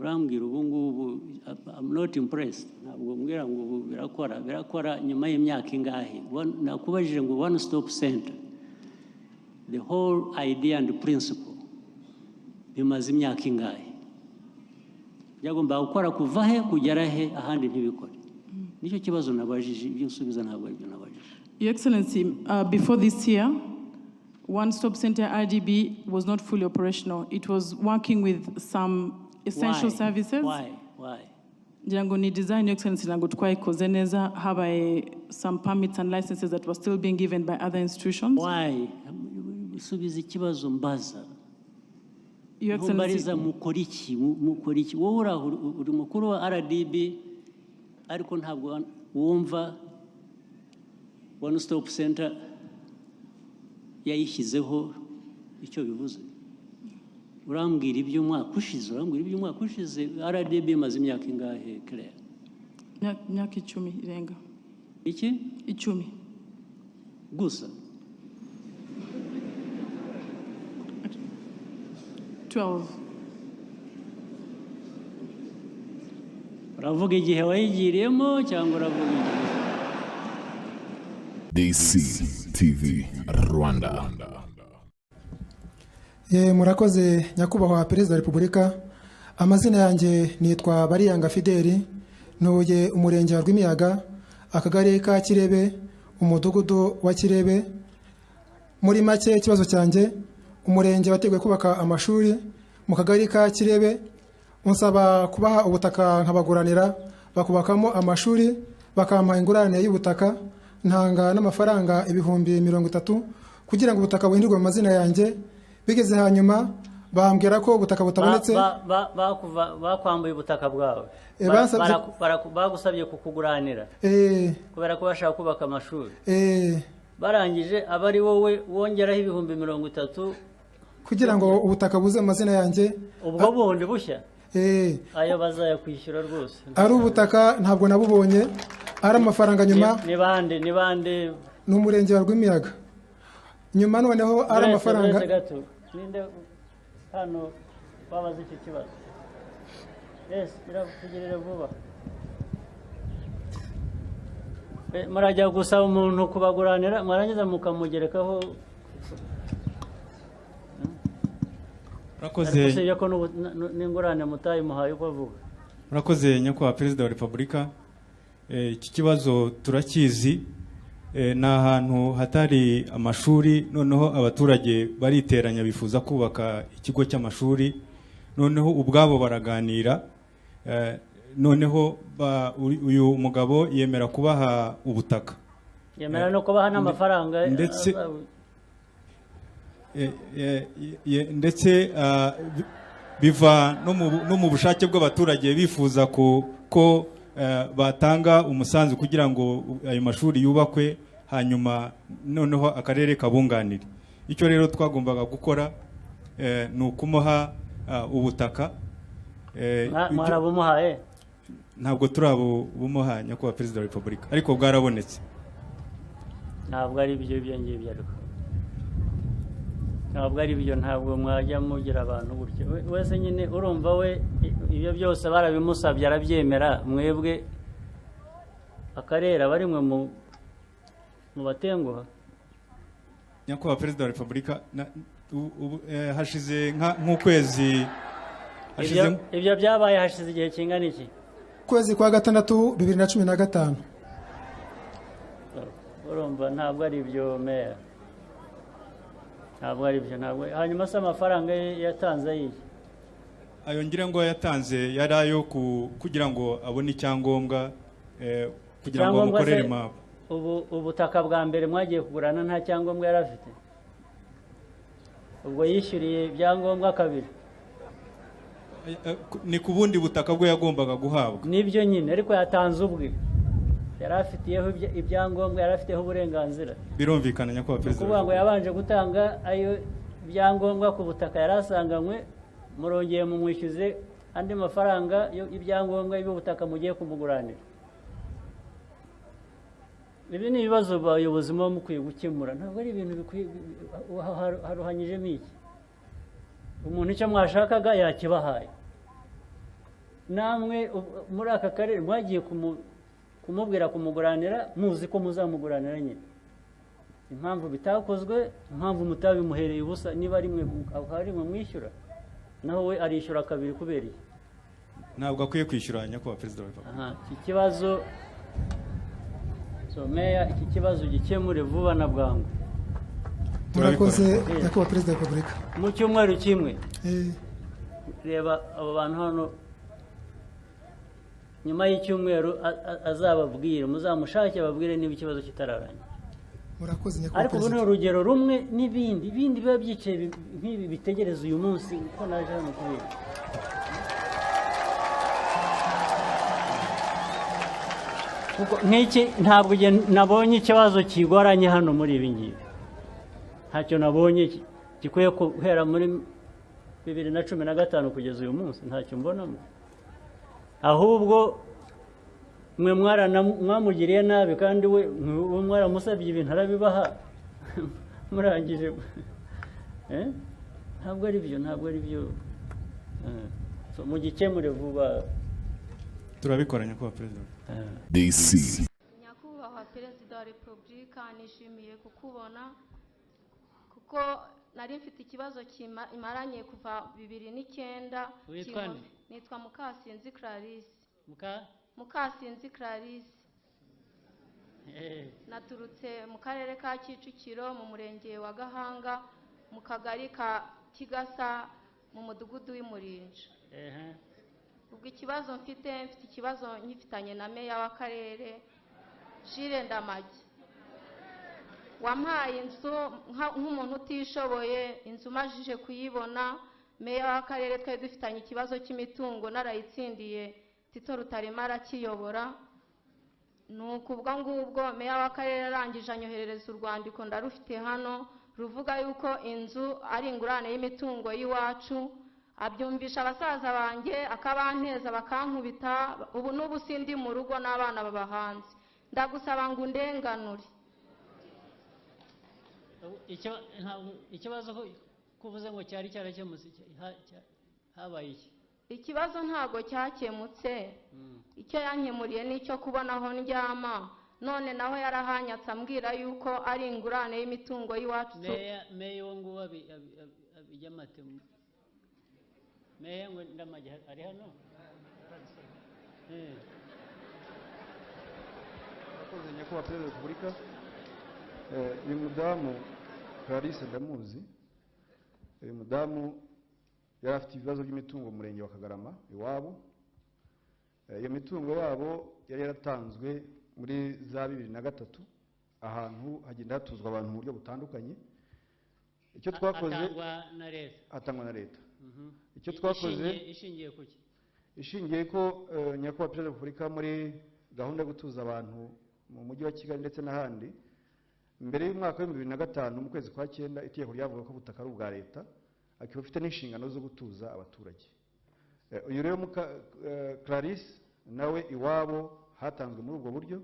urambwira ubu ngubu I'm not impressed ntabwo mbwira ngo ubu birakora nyuma y'imyaka ingahe nakubajije ngo one stop center the whole idea and principle bimaze imyaka ingahe byagomba gukora kuva he kugera he ahandi ntibikore nicyo kibazo nabajije ibyo usubiza ntabwo ari byo nabajije. Your Excellency, before this year, One Stop Center RDB was not fully operational. It was working with some essential services. Why? Jango ni design, Your Excellency, nango tukwa ikoze neza habaye some permits and licenses that were still being given by other institutions. Why? Subiza ikibazo mbaza. Your Excellency, mukora iki wowe uri mukuru wa RDB ariko ntabwo wumva One Stop Center yayishyizeho icyo bivuze. Urambwira iby'umwaka ushize RDB imaze imyaka ingahe Claire? Myaka 10 irenga. Iki? 10. Gusa 12. Uravuga igihe wayigiriyemo cyangwa uravuga igihe? DCTV Rwanda. Murakoze nyakubahwa Perezida wa Repubulika. Amazina yanjye nitwa Bariyanga Fideli, ntuye umurenge wa Rwimiyaga, akagari ka Kirebe, umudugudu wa Kirebe. Muri make ikibazo cyanjye, umurenge wateguye kubaka amashuri mu kagari ka Kirebe, unsaba kubaha ubutaka nkabaguranira bakubakamo amashuri, bakampa ingurane y'ubutaka ntanga n'amafaranga 30,000 kugira ngo ubutaka buhindirwe mu mazina yanjye. Bigeze hanyuma bambwira ko ubutaka butabonetse. Bakwambuye ubutaka bwawe, bagusabye kukuguranira kubera ko bashaka kubaka amashuri. Barangije abari wowe wongeraho 30,000 kugira ngo ubutaka buze mu mazina yanjye. Ubwo bundi bushya ayo bazayakwishyura rwose. Ari ubutaka ntabwo nabubonye, ari amafaranga nyuma. Ni bande n'umurenge wa Rwimiyaga. Nyuma noneho ari amafaranga. Ninde hano babaza iki kibazo? Yes, irakugerera vuba. Murajya gusaba umuntu kubaguranira mwarangiza mukamugerekaho. Murakoze yako n'ingurane mutayi muhaye uko avuga. Murakoze nyakubahwa Perezida wa Repubulika. Iki kibazo turakizi, na ahantu hatari amashuri, noneho abaturage bariteranya bifuza kubaka ikigo cy'amashuri, noneho ubwabo baraganira, noneho uyu mugabo yemera kubaha ubutaka, yemera no kubaha n'amafaranga, ndetse biva no mu bushake bw'abaturage bifuza ko batanga umusanzu kugira ngo ayo mashuri yubakwe, hanyuma noneho akarere kabunganire. Icyo rero twagombaga gukora ni ukumuha ubutaka. Mwarabumuhaye? Ntabwo turabumuha nyakubahwa Perezida wa Repubulika, ariko bwarabonetse. Ntabwo ari ibyo ngibyo, ariko ntabwo ari ibyo, ntabwo mwajya mugira abantu gutyo. Wese nyine urumva we ibyo byose barabimusabye arabyemera, mwebwe akarere bari mwe mu batenguha. Nyakubahwa Perezida wa Repubulika, hashize nk'ukwezi. Ibyo byabaye hashize igihe kingana iki? Kwezi kwa 6 2015. Urumva ntabwo ari ibyo meya, ntabwo ari ibyo. Hanyuma se amafaranga yatanze yiye? Ayo ngira ngo yatanze yari ayo kugira ngo abone icyangombwa, kugira ngo bamukorere map. Ubutaka bwa mbere mwagiye kugurana nta cyangombwa yari afite, ubwo yishyuriye ibyangombwa kabiri. Ni ku bundi butaka bwo yagombaga guhabwa. Nibyo nyine, ariko yatanze ubwe, yari afitiyeho ibyangombwa, yari afiteho uburenganzira. Birumvikana nyakubahwa Perezida. Kuvuga ngo yabanje gutanga ayo ibyangombwa ku butaka yari asanganywe, murongeye mumwishyuze andi mafaranga y'ibyangombwa y'ubutaka mugiye kumuguranira. Ibi ni ibibazo abayobozi muba mukwiye gukemura, ntabwo ari ibintu bikwiye haruhanyijemo iki. Umuntu icyo mwashakaga yakibahaye, namwe muri aka karere mwagiye kumubwira kumuguranira muzi ko muzamuguranira nyine impamvu bitakozwe impamvu mutabimuhereye ubusa niba ari mwe mwishyura naho we arishyura kabiri kubera iki ntabwo akwiye kwishyura nyakubahwa perezida wa repubulika iki kibazo meya iki kibazo gikemure vuba na bwangu murakoze nyakubahwa perezida wa repubulika mu cyumweru kimwe reba abo bantu hano nyuma y'icyumweru azababwire muzamushake ababwire niba ikibazo kitararangira murakoze nyakubahwa ariko ubu ni urugero rumwe n'ibindi biba byicaye nk'ibi bitegereza uyu munsi uko naje hano kubera nk'iki ntabwo nabonye ikibazo kigoranye hano muri ibi ngibi ntacyo nabonye gikwiye guhera muri 2015 kugeza uyu munsi ntacyo mbonamo ahubwo mwe mwamugiriye nabi kandi we mwaramusabye ibintu arabibaha murangije ntabwo ari byo mugikemure vuba turabikora nyakubahwa perezida DC nyakubahwa perezida wa repubulika nishimiye kukubona kuko nari mfite ikibazo imaranye kuva 2009 nitwa Mukasinzi Clarisse Mukasinzi Clarisse naturutse mu karere ka Kicukiro mu murenge wa Gahanga mu kagari ka Kigasa mu mudugudu w'Imurinja ubwo ikibazo mfite ikibazo nyifitanye na meya w'akarere Jules Ndamage wampaye inzu nk'umuntu utishoboye inzu majije kuyibona meya w'akarere twari dufitanye ikibazo cy'imitungo narayitsindiye Tito Rutaremara kiyobora nuko ubwo ngubwo meya w'akarere arangije anyoherereza urwandiko ndarufite hano ruvuga yuko inzu ari ingurane y'imitungo y'iwacu abyumvisha abasaza banjye akabanteza bakankubita ubu n'ubu sindi mu rugo n'abana baba hanze ndagusaba ngo undenganure ikibazo kuvuze ngo cyari cyarakemutse habaye iki ikibazo ntago cyakemutse icyo yankemuriye nicyo kubona aho ndyama none naho yarahanyatse ambwira yuko ari ingurane y'imitungo y'iwacu meya wo nguwo abijyamate meya ngo Ndamage ari hano akoze nyakubahwa perezida wa repubulika uyu mudamu Clarisse ndamuzi uyu mudamu yari afite ibibazo by'imitungo mu murenge wa Kagarama iwabo iyo mitungo yabo yari yaratanzwe muri za 2003 ahantu hagenda hatuzwa abantu mu buryo butandukanye icyo twakoze atangwa na leta icyo twakoze ishingiye ko nyakubahwa perezida wa repubulika muri gahunda yo gutuza abantu mu mujyi wa Kigali ndetse n'ahandi mbere y'umwaka wa 2005 mu kwezi kwa 9 itegeko ryavuga ko ubutaka ari ubwa leta akiba afite n'inshingano zo gutuza abaturage uyu rero Clarisse nawe iwabo hatanzwe muri ubwo buryo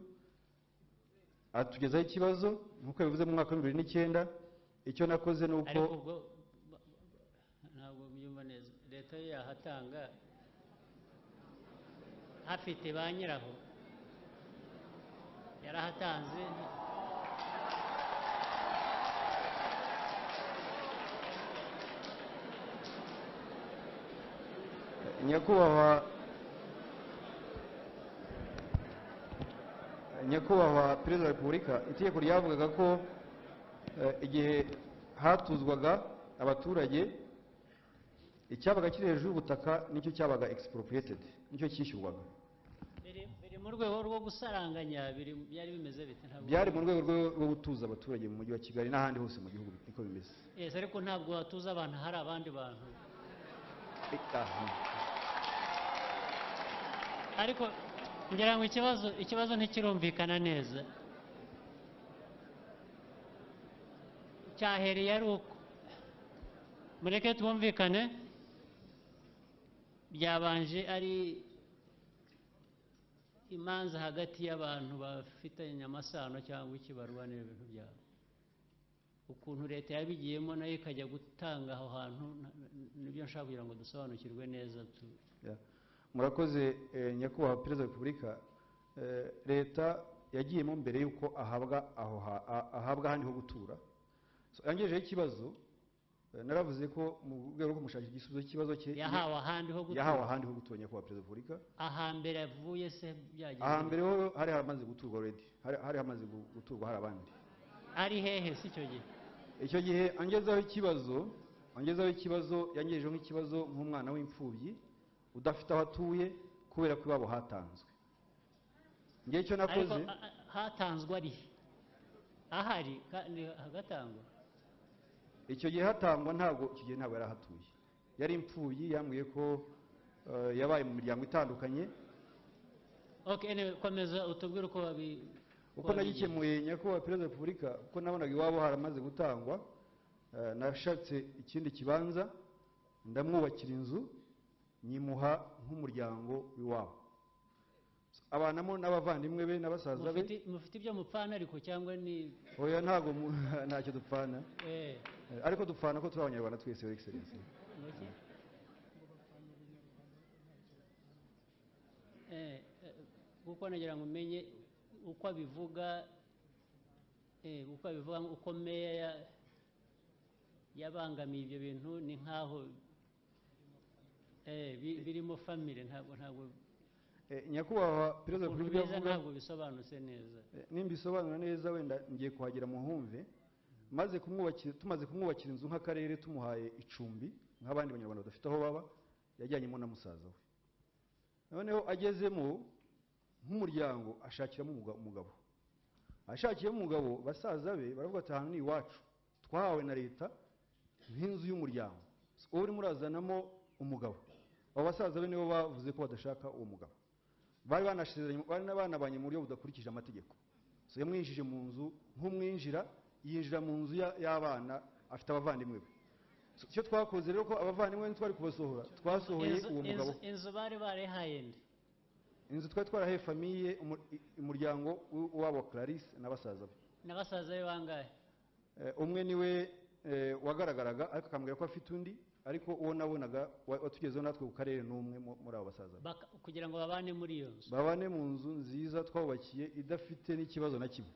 atugezaho ikibazo nk'uko bivuze mu mwaka wa 2009 icyo nakoze nuko ntabwo byumva neza leta yahatanga hafite ba nyiraho yarahatanze nyakubahwa perezida wa repubulika itegeko ryavugaga ko igihe hatuzwaga abaturage icyabaga kiri hejuru y'ubutaka nicyo cyabaga expropriated nicyo cyishyurwaga biri mu rwego rwo gusaranganya byari bimeze bite byari mu rwego rwo gutuza abaturage mu mujyi wa Kigali n'ahandi hose mu gihugu niko bimeze ariko ntabwo watuza abantu hari abandi bantu ariko ngira ngo ikibazo ntikirumvikana neza cyahereye ari uko mureke twumvikane byabanje ari imanza hagati y'abantu bafitanye amasano cyangwa ikibarwanira ibintu byabo ukuntu leta yabigiyemo nayo ikajya gutanga aho hantu nibyo nshaka kugira ngo dusobanukirwe neza murakoze nyakubahwa perezida wa repubulika. Leta yagiyemo mbere yuko ahabwa ahandi ho gutura. Yangejeho ikibazo, naravuze ko mu rwego rwo kumushakira igisubizo cy'ikibazo cye yahawe ahandi ho gutura. yahawe ahandi ho gutura nyakubahwa perezida wa repubulika. Ahambere avuye se byagiye. Ahambere ho hari hamaze guturwa already, hari hamaze guturwa hari abandi. Ari hehe si icyo gihe? Icyo gihe angezaho ikibazo yangejeho nk'ikibazo nk'umwana w'imfubyi udafite aho atuye kubera ko iwabo hatanzwe. Ngiye icyo nakoze hatanzwe ari ahari hagatangwa. Icyo gihe hatangwa ntabwo yari ahatuye, yari imfubyi. Yambwiye ko yabaye mu miryango itandukanye. Okay, komeza utubwire uko nagikemuye nyakubahwa perezida wa repubulika. Uko nabonaga iwabo haramaze gutangwa, nashatse ikindi kibanza ndamwubakira inzu nyimuha nk'umuryango w'iwabo, abanamo n'abavandimwe be n'abasaza be. Mufite ibyo mupfana ariko cyangwa ni oya? Ntabwo ntacyo dupfana, ariko dupfana ko turi abanyarwanda twese, your excellency. kuko nagira ngo umenye uko abivuga, uko meya yabangamiye ibyo bintu. Ni nkaho birimo family, ntabwo nyakubahwa perezida wa repubulika ntabwo bisobanutse neza. Nimbisobanura neza wenda ngiye kuhagera muhumve. Tumaze kumwubakira inzu nk'akarere, tumuhaye icumbi nk'abandi banyarwanda badafite aho baba, yajyanyemo na musaza we. Noneho agezemo nk'umuryango ashakiramo umugabo. Ashakiyemo umugabo, basaza be baravuga ati ahantu ni iwacu, twahawe na leta nk'inzu y'umuryango, wowe urimo urazanamo umugabo. Abo basaza be nibo bavuze ko badashaka uwo mugabo. Bari banabanye mu buryo budakurikije amategeko. Yamwinjije mu nzu nk'umwinjira, yinjira mu nzu y'abana, afite abavandimwe be. Icyo twakoze rero ko abavandimwe ntitwari kubasohora, twasohoye uwo mugabo. Inzu bari barehaye nde? Inzu twari twarahaye famiye, umuryango w'abo Clarisse n'abasaza be. N'abasaza be bangahe? Umwe niwe wagaragaraga, ariko akambwira ko afite undi, ariko uwo nabonaga watugezeho natwe ku karere n'umwe muri abo basaza be. Kugira ngo babane muri iyo nzu, babane mu nzu nziza twubakiye idafite n'ikibazo na kimwe,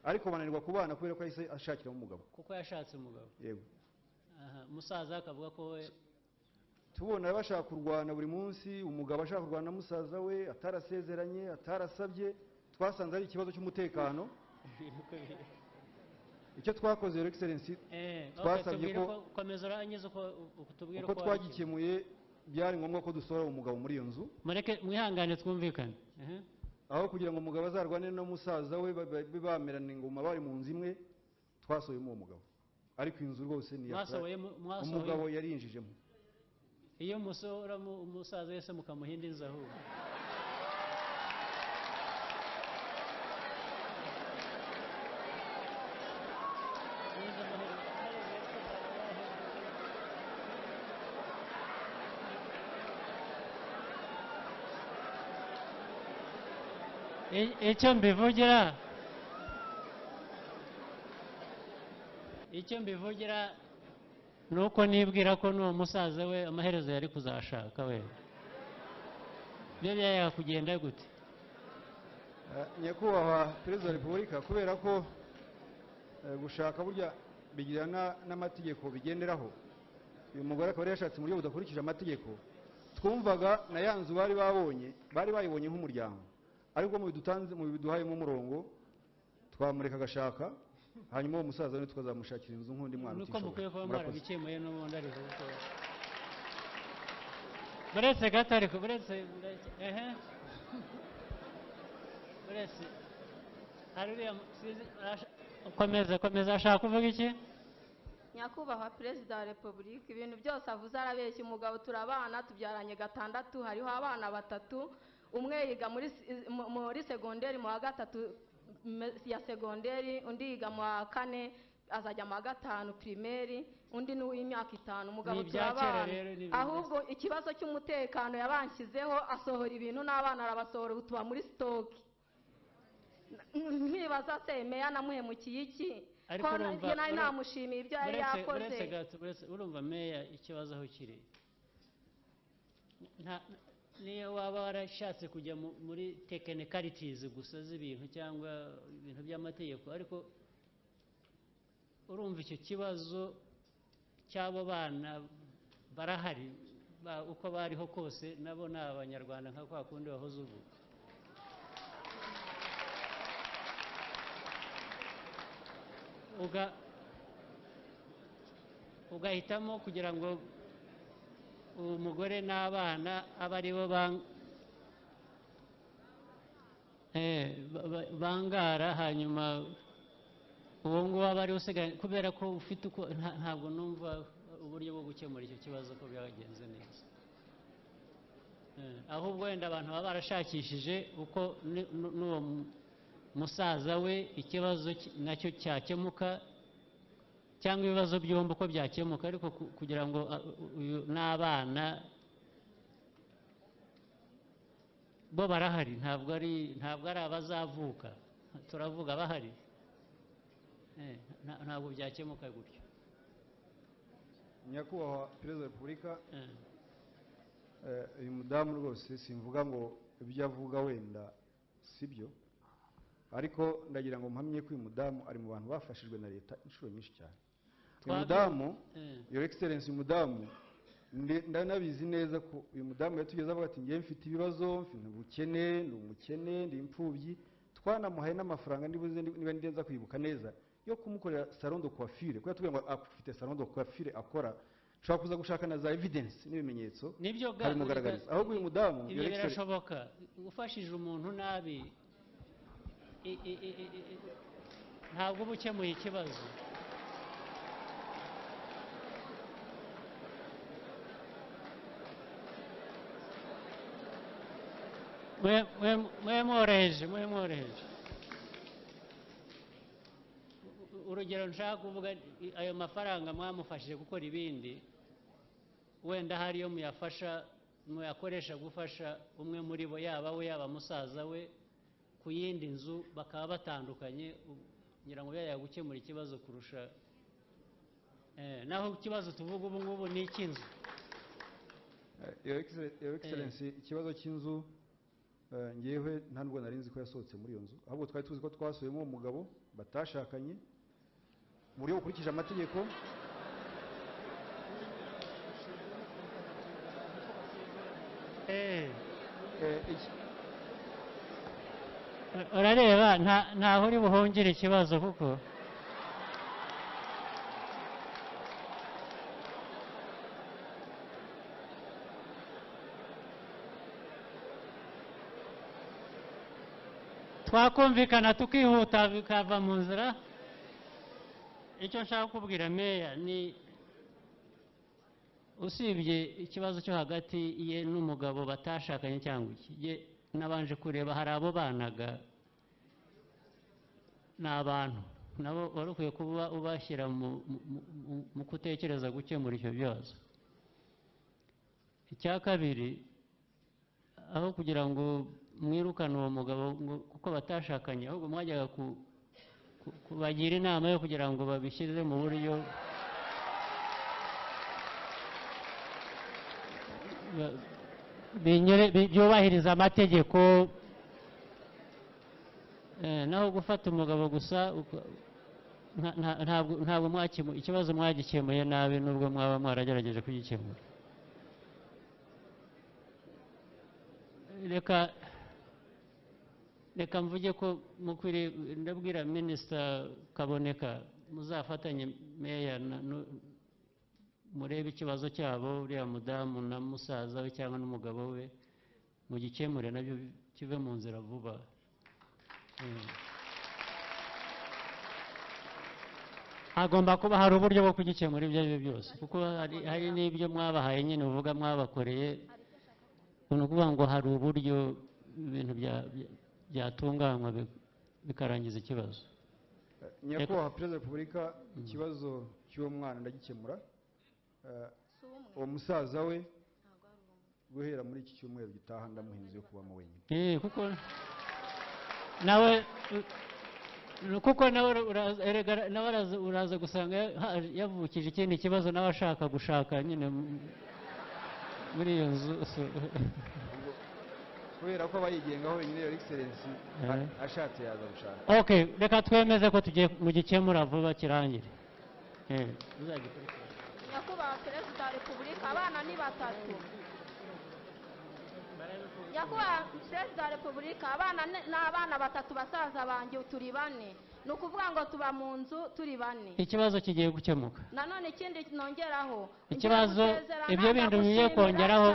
ariko bananirwa kubana kubera ko yahise ashakiramo umugabo. Kuko yashatse umugabo? Yego. Musaza akavuga ko we tubona bashaka kurwana buri munsi, umugabo ashaka kurwana na musaza we, atarasezeranye, atarasabye. Twasanze ari ikibazo cy'umutekano. Icyo twakoze your excellency, twasabye ko komeza uranyeze uko twagikemuye, byari ngombwa ko dusohora umugabo muri iyo nzu. Mureke mwihangane twumvikane. Aho kugira ngo umugabo azarwane na musaza we bamerane ingoma bari mu nzu imwe, twasohoyemo uwo mugabo. Ariko inzu rwose ni umugabo yarinjijemo. Iyo musohora umusaza wese mukamuhinda inzu ahubwo. icyo mbivugira nuko nibwira ko n'uwo musaza we amaherezo yari kuzashaka we. Byo byayaga kugenda gute? Nyakubahwa perezida wa repubulika, kubera ko gushaka burya bigira n'amategeko bigenderaho, uyu mugore akaba yashatse mu buryo budakurikije amategeko. Twumvaga na ya nzu bari bayibonye nk'umuryango, ariko mu biduhayemo umurongo twamureka agashaka, hanyuma uwo musaza we tukazamushakira inzu nk'undi mwana utishoboye. Nuko mukwiye kuba mwarabikemuye n'ubundi ariko buretse gato, ariko buretse hari uriya komeza ashaka kuvuga iki? Nyakubahwa perezida wa repubulika, ibintu byose avuze arabeshya. Umugabo turabana, tubyaranye 6, hariho abana 3. Umwe yiga muri segonderi mu wa 3 ya segonderi, undi yiga mu wa 4 azajya mu wa 5 primaire, undi ni w'imyaka 5. Umugabo turabana, ahubwo ikibazo cy'umutekano yabanshyizeho, asohora ibintu n'abana arabasohora, tuba muri stock. Nkibaza se meya namuhemukiye iki? Ariko urumva nari namushimiye ibyo yari yakoze. Urumva meya ikibazo aho kiri, niyo waba warashatse kujya muri technicalities gusa z'ibintu cyangwa ibintu by'amategeko, ariko urumva icyo kibazo cy'abo bana barahari uko bariho kose, nabo ni abanyarwanda nka kwa kundi wahoze uvuga. Ugahitamo kugira ngo umugore n'abana abe ari bo bangara, hanyuma uwo nguwo aba ari usigaye, kubera ko ufite uko. Ntabwo numva uburyo bwo gukemura icyo kibazo ko byagenze neza. Ahubwo wenda abantu baba barashakishije uko n'uwo musaza we ikibazo nacyo cyakemuka, cyangwa ibibazo byombi uko byakemuka, ariko kugira ngo uyu n'abana bo barahari, ntabwo ari abazavuka, turavuga bahari. Ntabwo byakemuka gutyo. Nyakubahwa Perezida wa Repubulika, uyu mudamu rwose simvuga ngo ibyo avuga wenda sibyo, ariko ndagira ngo mpamye ko uyu mudamu ari mu bantu bafashijwe na leta inshuro nyinshi cyane. Uyu mudamu, Your Excellency, uyu mudamu ndanabizi neza ko uyu mudamu yatugeze avuga ati ngiye mfite ibibazo, mfite ubukene, ndi umukene, ndi imfubyi. Twanamuhaye n'amafaranga niba ndenza kwibuka neza yo kumukorera salon de coiffure, kuko yatubwiye ngo afite salon de coiffure akora. Ushobora kuza gushaka na za evidence n'ibimenyetso kabimugaragariza. Ahubwo uyu mudamu ibyo birashoboka. Ufashije umuntu nabi ntabwo uba ukemuye ikibazo. mworoheje. Urugero nshaka kuvuga, ayo mafaranga mwamufashije gukora ibindi, wenda hariyo muyakoresha gufasha umwe muri bo, yaba we yaba musaza we, ku yindi nzu, bakaba batandukanye, ngira ngo yaya gukemura ikibazo kurusha. Naho ikibazo tuvuga ubu ngubu ni icy'inzu. Your Excellency, ikibazo cy'inzu ngewe nta nubwo nari nzi ko yasohotse muri iyo nzu, ahubwo twari tuzi ko twasuyemo uwo mugabo batashakanye mu buryo bukurikije amategeko. Urareba ntaho uri buhungire ikibazo, kuko twakumvikana tukihuta bikava mu nzira. Icyo nshaka kubwira meya ni usibye ikibazo cyo hagati ye n'umugabo batashakanye cyangwa iki, nabanje kureba hari abo banaga n'abantu nabo wari ukwiye kuba ubashyira mu kutekereza gukemura icyo bibazo. Icya kabiri, aho kugira ngo mwirukane uwo mugabo kuko batashakanye, ahubwo mwajyaga kubagira inama yo kugira ngo babishyize mu buryo byubahiriza amategeko, naho gufata umugabo gusa. Ntabwo ikibazo mwagikemuye nabi, nubwo mwaba mwaragerageje kugikemura. Reka mvuge ko mukwiriye, ndabwira Minisita Kaboneka, muzafatanye meya murebe ikibazo cyabo, uriya mudamu na musaza we cyangwa n'umugabo we, mugikemure nabyo kive mu nzira vuba. Hagomba kuba hari uburyo bwo kugikemura ibyo ari byo byose, kuko hari n'ibyo mwabahaye nyine uvuga mwabakoreye, ni ukuvuga ngo hari uburyo ibintu byatunganywa bikarangiza ikibazo. Nyakubahwa Perezida wa Repubulika, ikibazo cy'uwo mwana ndagikemura. Uwo musaza we guhera muri iki cyumweru gitaha ndamuhinze yo kubamo wenyine. Kuko nawe uraza gusanga yavukije ikindi kibazo, nawe ashaka gushaka nyine muri iyo nzu. kubera ko abayigengaho wenyine your excellency ashatse yaza gushaka. Okay, reka twemeze ko tugiye mu gikemura vuba kirangire. Nyakubahwa Perezida wa Repubulika, abana ni batatu. Nyakubahwa Perezida wa Repubulika, abana ni abana batatu, basaza banjye turi bane. Ni ukuvuga ngo tuba mu nzu turi bane. Ikibazo kigiye gukemuka. Nanone ikindi nongeraho, Ikibazo ibyo bintu bigiye kongeraho,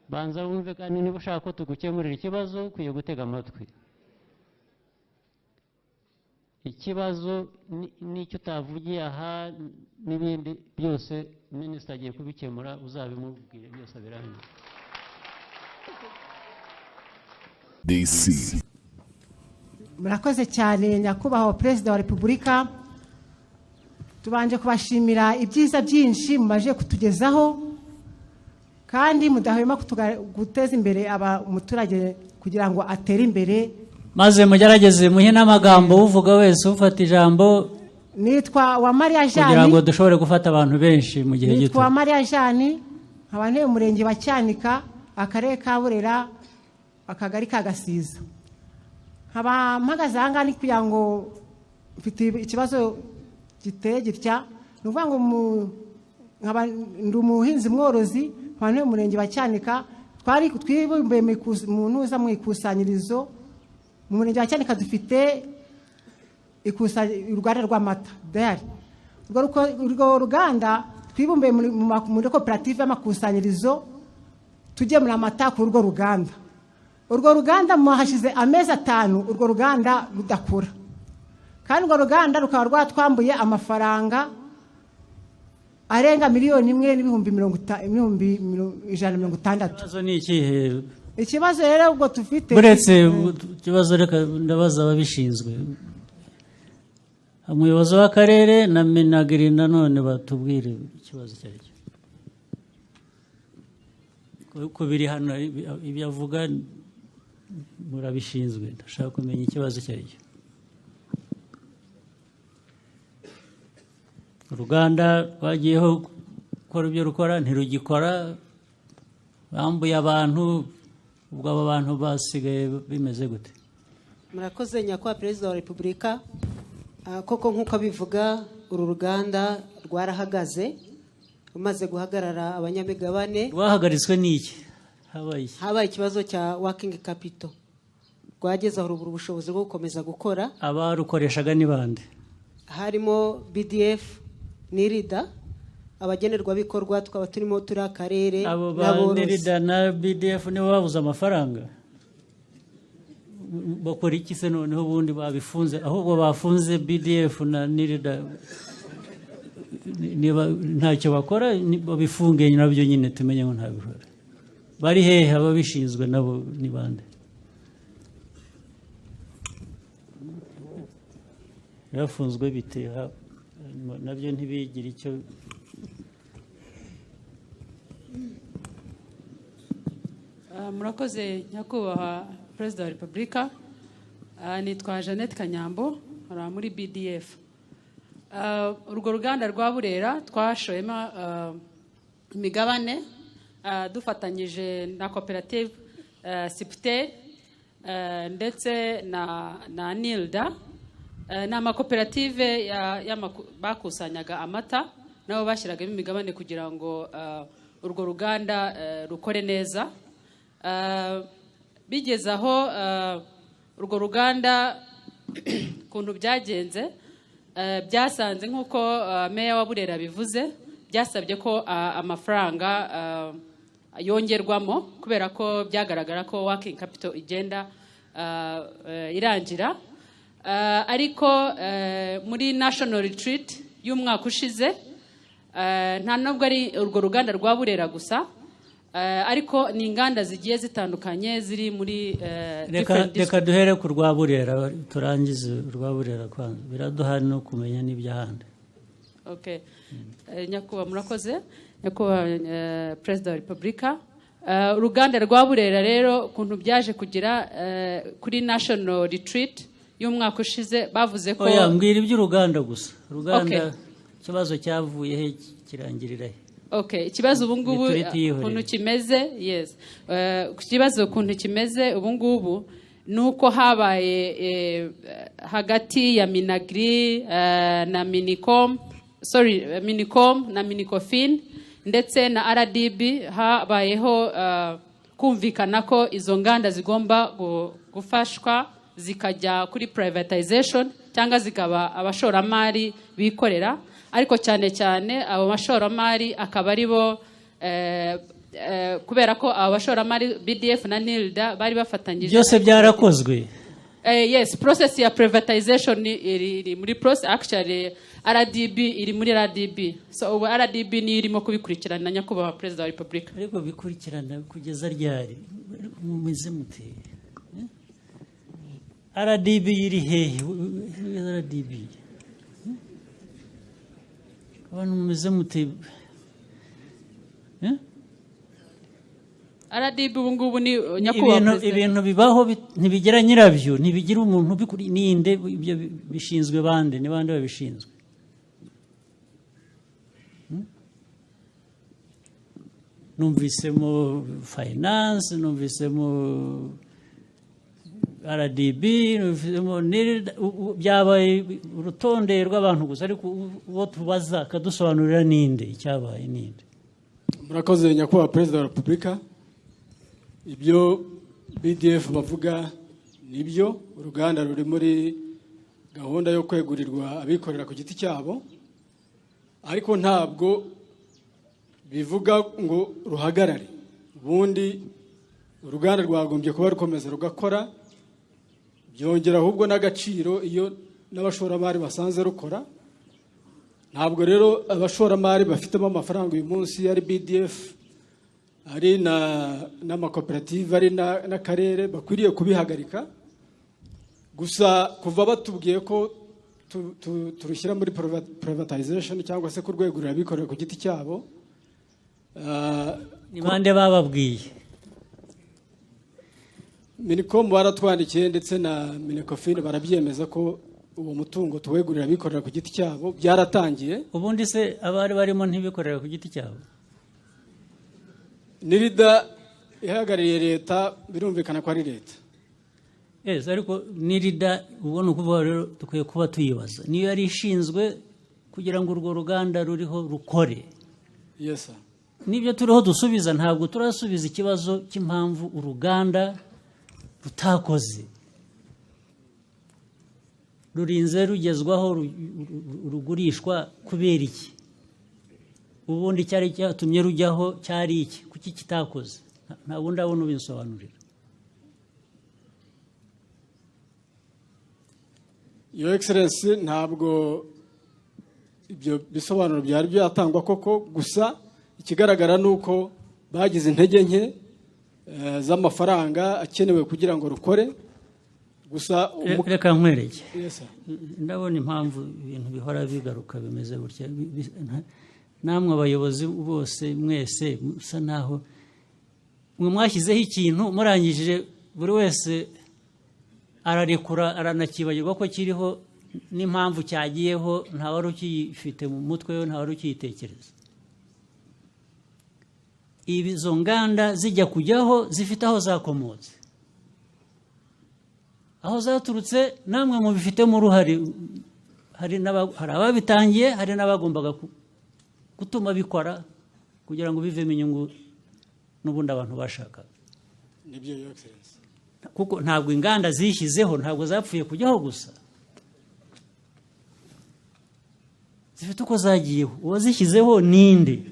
banza wumve kandi niba ushaka ko tugukemurira ikibazo ukwiye gutega amatwi. Ikibazo n'icyo utavugiye aha n'ibindi byose minisita agiye kubikemura, uzabimubwire byose birangiye. DC. Murakoze cyane nyakubahwa Perezida wa Repubulika, tubanje kubashimira ibyiza byinshi mumaje kutugezaho kandi mudahwema guteza imbere umuturage kugira ngo atere imbere, maze mugerageze muhe n'amagambo uvuga wese ufata ijambo. Nitwa wa Maria Jani, kugira ngo dushobore gufata abantu benshi mu gihe gito. Nitwa wa Maria Jani, abantu mu murenge wa Cyanika, akarere ka Burera, akagari ka Gasiza. Nkaba mpagaze aha ni kugira ngo mfite ikibazo giteye gitya, ni ukuvuga ngo nkaba ndi umuhinzi mworozi, abantu mu murenge wa Cyanika twibumbiye mu ntuza mu ikusanyirizo. Mu murenge wa Cyanika dufite uruganda rw'amata dayari. Urwo ruganda twibumbiye muri koperative y'amakusanyirizo tugemura amata kuri urwo ruganda. Urwo ruganda hashize amezi 5 urwo ruganda rudakora, kandi urwo ruganda rukaba rwatwambuye amafaranga arenga miliyoni 1,160. Ikibazo ni ikihe? Ikibazo rero ubwo tufite buretse ikibazo, reka ndabaza ababishinzwe, umuyobozi w'akarere na Minagri nanone batubwire ikibazo cyari cyo. Ko biri hano ibyo avuga murabishinzwe, ndashaka kumenya ikibazo cyari cyo. Uruganda rwagiyeho gukora ibyo rukora ntirugikora, bambuye abantu, ubwo aba bantu basigaye bimeze gute? Murakoze nyakubahwa Perezida wa Repubulika, koko nk'uko bivuga uru ruganda rwarahagaze, rumaze guhagarara abanyamigabane. Rwahagaritswe n'iki? Habaye ikibazo cya working capital, rwageze aho rubura ubushobozi bwo gukomeza gukora. Abarukoreshaga ni bande? Harimo BDF n'IRIDA, abagenerwabikorwa twaba turimo turi akarere. Abo ba NIRIDA na BDF nibo babuze amafaranga, bakora iki se noneho ubundi babifunze? Ahubwo bafunze BDF na NIRIDA, niba ntacyo bakora babifunge nabyo nyine tumenye ngo ntabikora. Bari hehe ababishinzwe nabo ni bande? Yafunzwe bite nabyo ntibigire icyo? Murakoze nyakubahwa Perezida wa Repubulika, nitwa Jeannette Kanyambo, ora muri BDF. Urwo ruganda rwa Burera twashoyemo imigabane dufatanyije na koperative Sipte ndetse na Nilda, n'amakoperative bakusanyaga amata nabo bashyiragamo imigabane kugira ngo urwo ruganda rukore neza. Bigeze aho urwo ruganda kuntu byagenze, byasanze nk'uko meya wa Burera bivuze, byasabye ko amafaranga yongerwamo kubera ko byagaragara ko working capital igenda irangira. Ariko muri national retreat y'umwaka ushize, nta nubwo ari urwo ruganda rwa Burera gusa, ariko ni inganda zigiye zitandukanye ziri muri reka duhere ku rwa Burera turangize urwa Burera kwanza, biraduha no kumenya n'ibyahandi. Okay. Nyakubahwa murakoze, nyakubahwa Perezida wa Repubulika, uruganda rwa Burera rero kuntu byaje kugira kuri national retreat y'umwaka ushize bavuze ko mbwira iby'uruganda gusa. Uruganda ikibazo cyavuye he kirangirira he? Okay, ikibazo ubu ngubu Bituritiye ukuntu kimeze, yes. Ikibazo ukuntu kimeze ubu ngubu nuko habaye hagati ya Minagri na Minicom, Minicom na Minicofin ndetse na RDB habayeho kumvikana ko izo nganda zigomba gufashwa zikajya kuri privatization cyangwa zikaba abashoramari bikorera, ariko cyane cyane abo bashoramari akaba ari bo kubera ko abo bashoramari BDF na NILDA bari bafatanyije byose byarakozwe. Yes, process ya privatization iri muri process, actually RDB iri muri RDB, so ubu RDB ni irimo kubikurikirana nyakubahwa Perezida wa Repubulika. Ariko bikurikirana kugeza ryari mumize mute? RDB iri hehe? RDB abantu mumize mute? RDB ubu ngubu ni nyakubahwa Perezida. Ibintu bibaho ntibigera nyirabyo, ntibigira umuntu ninde ibyo bishinzwe bande, ni bande babishinzwe? Numvisemo finance, numvisemo RDB, numvisemo byabaye urutonde rw'abantu gusa, ariko uwo tubaza akadusobanurira ninde icyabaye ninde. Murakoze nyakubahwa Perezida wa Repubulika. Ibyo BDF bavuga nibyo, uruganda ruri muri gahunda yo kwegurirwa abikorera ku giti cyabo, ariko ntabwo bivuga ngo ruhagarare. Ubundi uruganda rwagombye kuba rukomeza rugakora, byongera ahubwo n'agaciro iyo n'abashoramari basanze rukora. Ntabwo rero abashoramari bafitemo amafaranga uyu munsi ari BDF ari n'amakoperative ari n'akarere bakwiriye kubihagarika. Gusa kuva batubwiye ko turushyira muri privatization cyangwa se kurwegurira abikorera ku giti cyabo, ni bande bababwiye? Minicom baratwandikiye ndetse na Minecofin barabyemeza ko uwo mutungo tuwegurira abikorera ku giti cyabo byaratangiye. Ubundi se abari barimo ntibikorera ku giti cyabo? NILDA ihagarariye leta, birumvikana ko ari leta. Yes, ariko NILDA ubona ukuvuga rero dukwiye kuba tuyibaza niyo yari ishinzwe kugira ngo urwo ruganda ruriho rukore. Yes sir. Nibyo turiho dusubiza, ntabwo turasubiza ikibazo cy'impamvu uruganda rutakoze, rurinze rugezwaho rugurishwa kubera iki? Ubundi cyari cyatumye rujyaho cyari iki? Kuki kitakoze? Ntabwo ndabona ubinsobanurira. Your Excellency, ntabwo ibyo bisobanuro byari byatangwa koko, gusa ikigaragara nuko bagize intege nke z'amafaranga akenewe kugira ngo rukore. Gusa reka nkwereke. Yes sir. Ndabona impamvu ibintu bihora bigaruka bimeze gutya. Namwe abayobozi bose mwese musa naho mwe mwashyizeho ikintu murangije buri wese ararekura aranakibagirwa ko kiriho n'impamvu cyagiyeho, nta wari ukifite mu mutwe we, nta wari ukitekereza. Izo nganda zijya kujyaho zifite aho zakomotse, aho zaturutse namwe mubifitemo uruhare. Hari ababitangiye, hari n'abagombaga gutuma bikora kugira ngo bivemo inyungu n'ubundi abantu bashaka. Nibyo Your Excellency. Kuko ntabwo inganda zishyizeho ntabwo zapfuye kujyaho gusa, zifite uko zagiyeho. Uwazishyizeho ninde?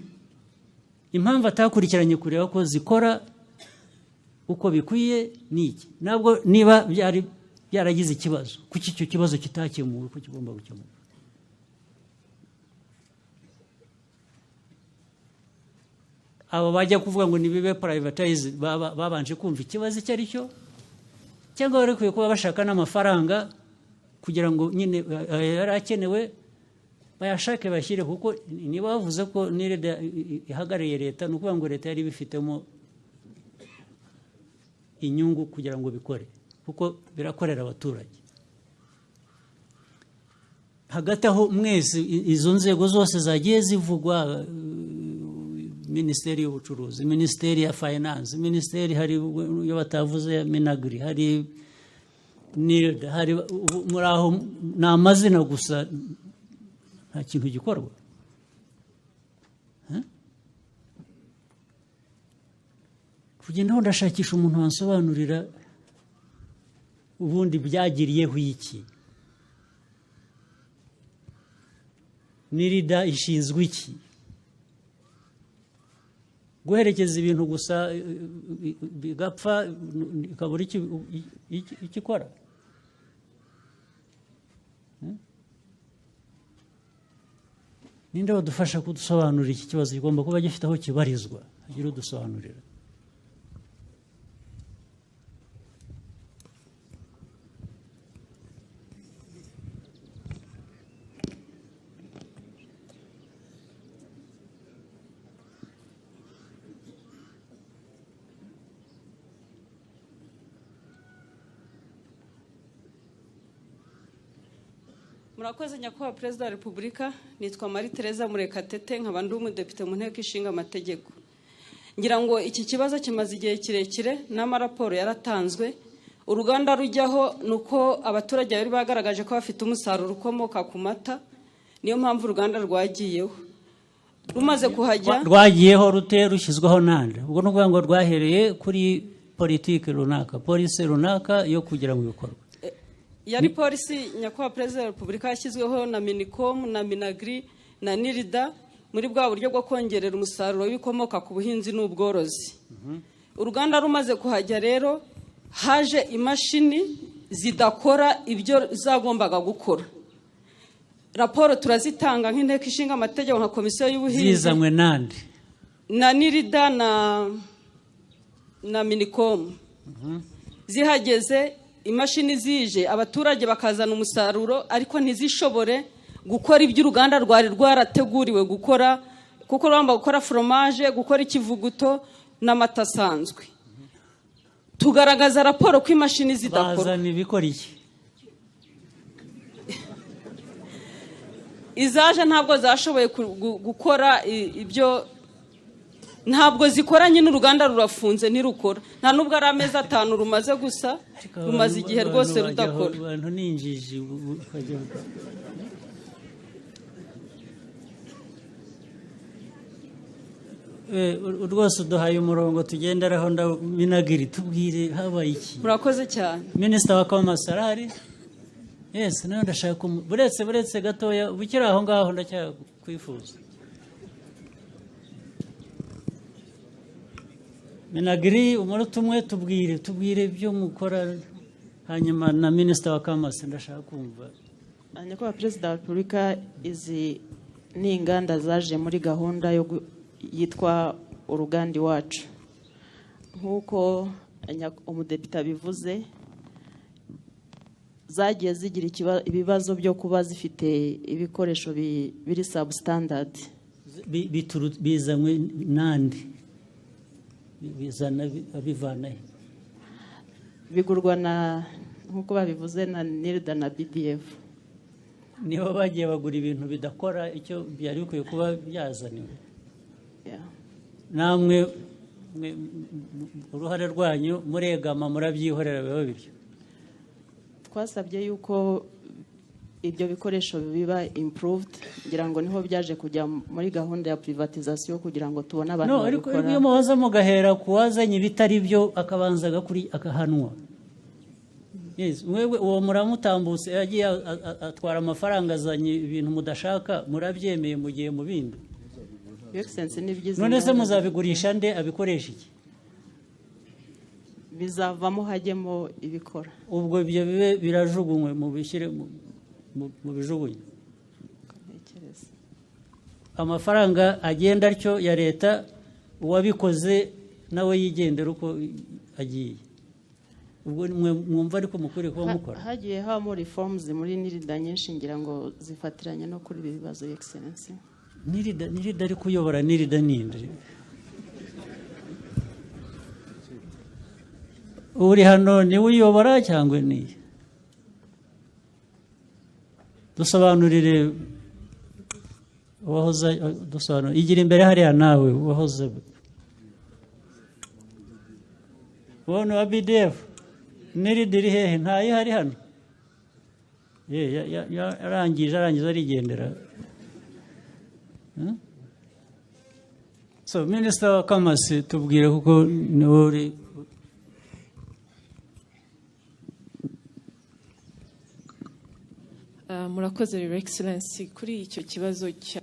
Impamvu atakurikiranye kureba ko zikora uko bikwiye niki? Nabwo niba byaragize ikibazo, kuki icyo kibazo kitakemuwe ko kigomba gukemuka? Abo bajya kuvuga ngo nibibe privatize babanje kumva ikibazo icyo ari cyo, cyangwa bari kuba bashaka n'amafaranga kugira ngo nyine yarakenewe bayashake bashyire, kuko niba bavuze ko NILDA ihagarariye leta, ni ukuvuga ngo leta yari bifitemo inyungu kugira ngo bikore, kuko birakorera abaturage. Hagati aho mwese izo nzego zose zagiye zivugwa, minisiteri y'ubucuruzi, minisiteri ya finance, minisiteri hari iyo batavuze ya minagri, hari NIRD, hari muri aho ni amazina gusa nta kintu gikorwa. Kugenda aho ndashakisha umuntu wansobanurira ubundi byagiriyeho iki, NIRD ishinzwe iki, guherekeza ibintu gusa bigapfa ikabura iki ikora. Ninde badufasha kudusobanurira iki kibazo? Kigomba kuba gifite aho kibarizwa, agira udusobanurira. Murakoze nyakubahwa Perezida wa Repubulika, nitwa Marie Tereza Murekatete, nkaba ndi umudepite mu nteko ishinga amategeko. Ngira ngo iki kibazo kimaze igihe kirekire n'amaraporo yaratanzwe. Uruganda rujyaho nuko abaturage bari bagaragaje ko bafite umusaruro ukomoka ku mata, niyo mpamvu uruganda rwagiyeho. Rumaze kuhajya rwagiyeho rute rushyizweho nande? Ubwo no kuvuga ngo rwahereye kuri politike runaka, polisi runaka yo kugira ngo bikorwe. Yari polisi nyakubahwa Perezida wa Repubulika yashyizweho na Minicom na Minagri na NIRD muri bwa buryo bwo kongerera umusaruro w'ibikomoka ku buhinzi n'ubworozi. Uruganda rumaze kuhajya rero haje imashini zidakora ibyo zagombaga gukora. Raporo turazitanga nk'inteko ishinga amategeko nka komisiyo y'ubuhinzi. Zizanywe nande? Na NIRD na Minicom. Zihageze imashini zije, abaturage bakazana umusaruro ariko ntizishobore gukora ibyo uruganda rwari rwarateguriwe gukora, kuko rwamba gukora fromage, gukora ikivuguto n'amata asanzwe. Tugaragaza raporo ko imashini zidakora. Bazana ibikora iki? Izaje ntabwo zashoboye gukora ibyo, ntabwo zikoranye n'uruganda rurafunze ntirukora. Nta nubwo ari amezi 5 rumaze gusa, rumaze igihe rwose rudakora. Abantu ninjiji rwose duhaye umurongo tugenderaho. Minagri tubwire habaye iki? Murakoze cyane. Minister wa Commerce arahari? Yes, nawe ndashaka buretse gatoya bukira aho ngaho ndacyakwifuza. Minagri umunota umwe tubwire ibyo mukora, hanyuma na Minister wa Commerce ndashaka kumva. Nyakubahwa Perezida wa Repubulika, izi ni inganda zaje muri gahunda yo yitwa uruganda iwacu. Nk'uko umudepite abivuze, zagiye zigira ibibazo byo kuba zifite ibikoresho biri substandard. Bizanywe nande? Bizana bivana he? Bigurwa na nk'uko babivuze na NIRD na BDF. Niho bagiye bagura ibintu bidakora icyo byari bikwiye kuba byazaniwe. Namwe uruhare rwanyu muregama murabyihorera biba bityo. Twasabye yuko ibyo bikoresho biba improved, ngira ngo niho byaje kujya muri gahunda ya privatization kugira ngo tubone abantu babikora. No, iyo muhoza mugahera kuwazanye bitari byo akabanzaga kuri akahanwa. Yes, mwewe uwo muramutambutse yagiye atwara amafaranga azanye ibintu mudashaka, murabyemeye mugiye mu bindi. None se muzabigurisha nde abikoresha iki? Bizavamo hajyemo ibikora. Ubwo ibyo bibe birajugunywe mu bishyire mu bijugunye. Amafaranga agenda atyo ya leta, uwabikoze nawe yigendera uko agiye. Ubwo mwumva ariko mukuri kuba mukora. Hagiye habamo reforms muri NIRD nyinshi ngira ngo zifatiranye no kuri ibibazo Excellency. NIRD ari kuyobora NIRD ninde? Uri hano ni uyobora cyangwa ni? Dusobanurire wahoze dusobanura igira imbere hariya nawe wahoze ubona wa BDF n'iridiri hehe ntayihari hano arangije arigendera. So Minister wa Commerce tubwire kuko niwe uri murakoze Your Excellency kuri icyo kibazo cya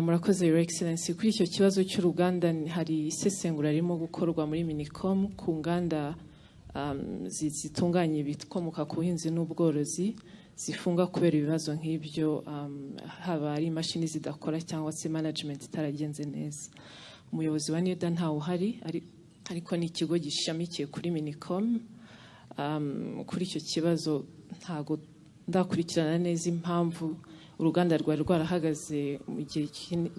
murakoze Your Excellency kuri icyo kibazo cy'uruganda hari isesengura ririmo gukorwa muri Minicom ku nganda zitunganya ibikomoka ku buhinzi n'ubworozi zifunga kubera ibibazo nk'ibyo haba ari imashini zidakora cyangwa se management itaragenze neza. Umuyobozi wa NIDA ntawe uhari ariko ni ikigo gishamikiye kuri Minicom. Kuri icyo kibazo ntago ndakurikirana neza impamvu uruganda rwari rwarahagaze mu gihe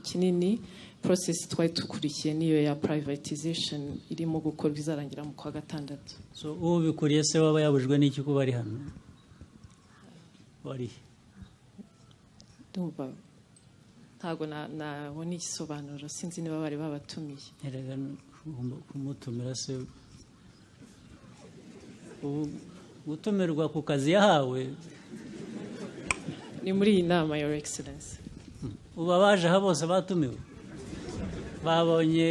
kinini. Process twari tukurikiye niyo ya privatization irimo gukorwa izarangira mu kwa gatandatu. So ubikuriye se waba yabujwe n'iki kuba ari hano wari ndumva ntago nabona igisobanuro sinzi niba bari babatumiye. Erega kumutumira se gutumirwa ku kazi yahawe ni muri iyi nama Your Excellency. uba baje aha bose batumiwe babonye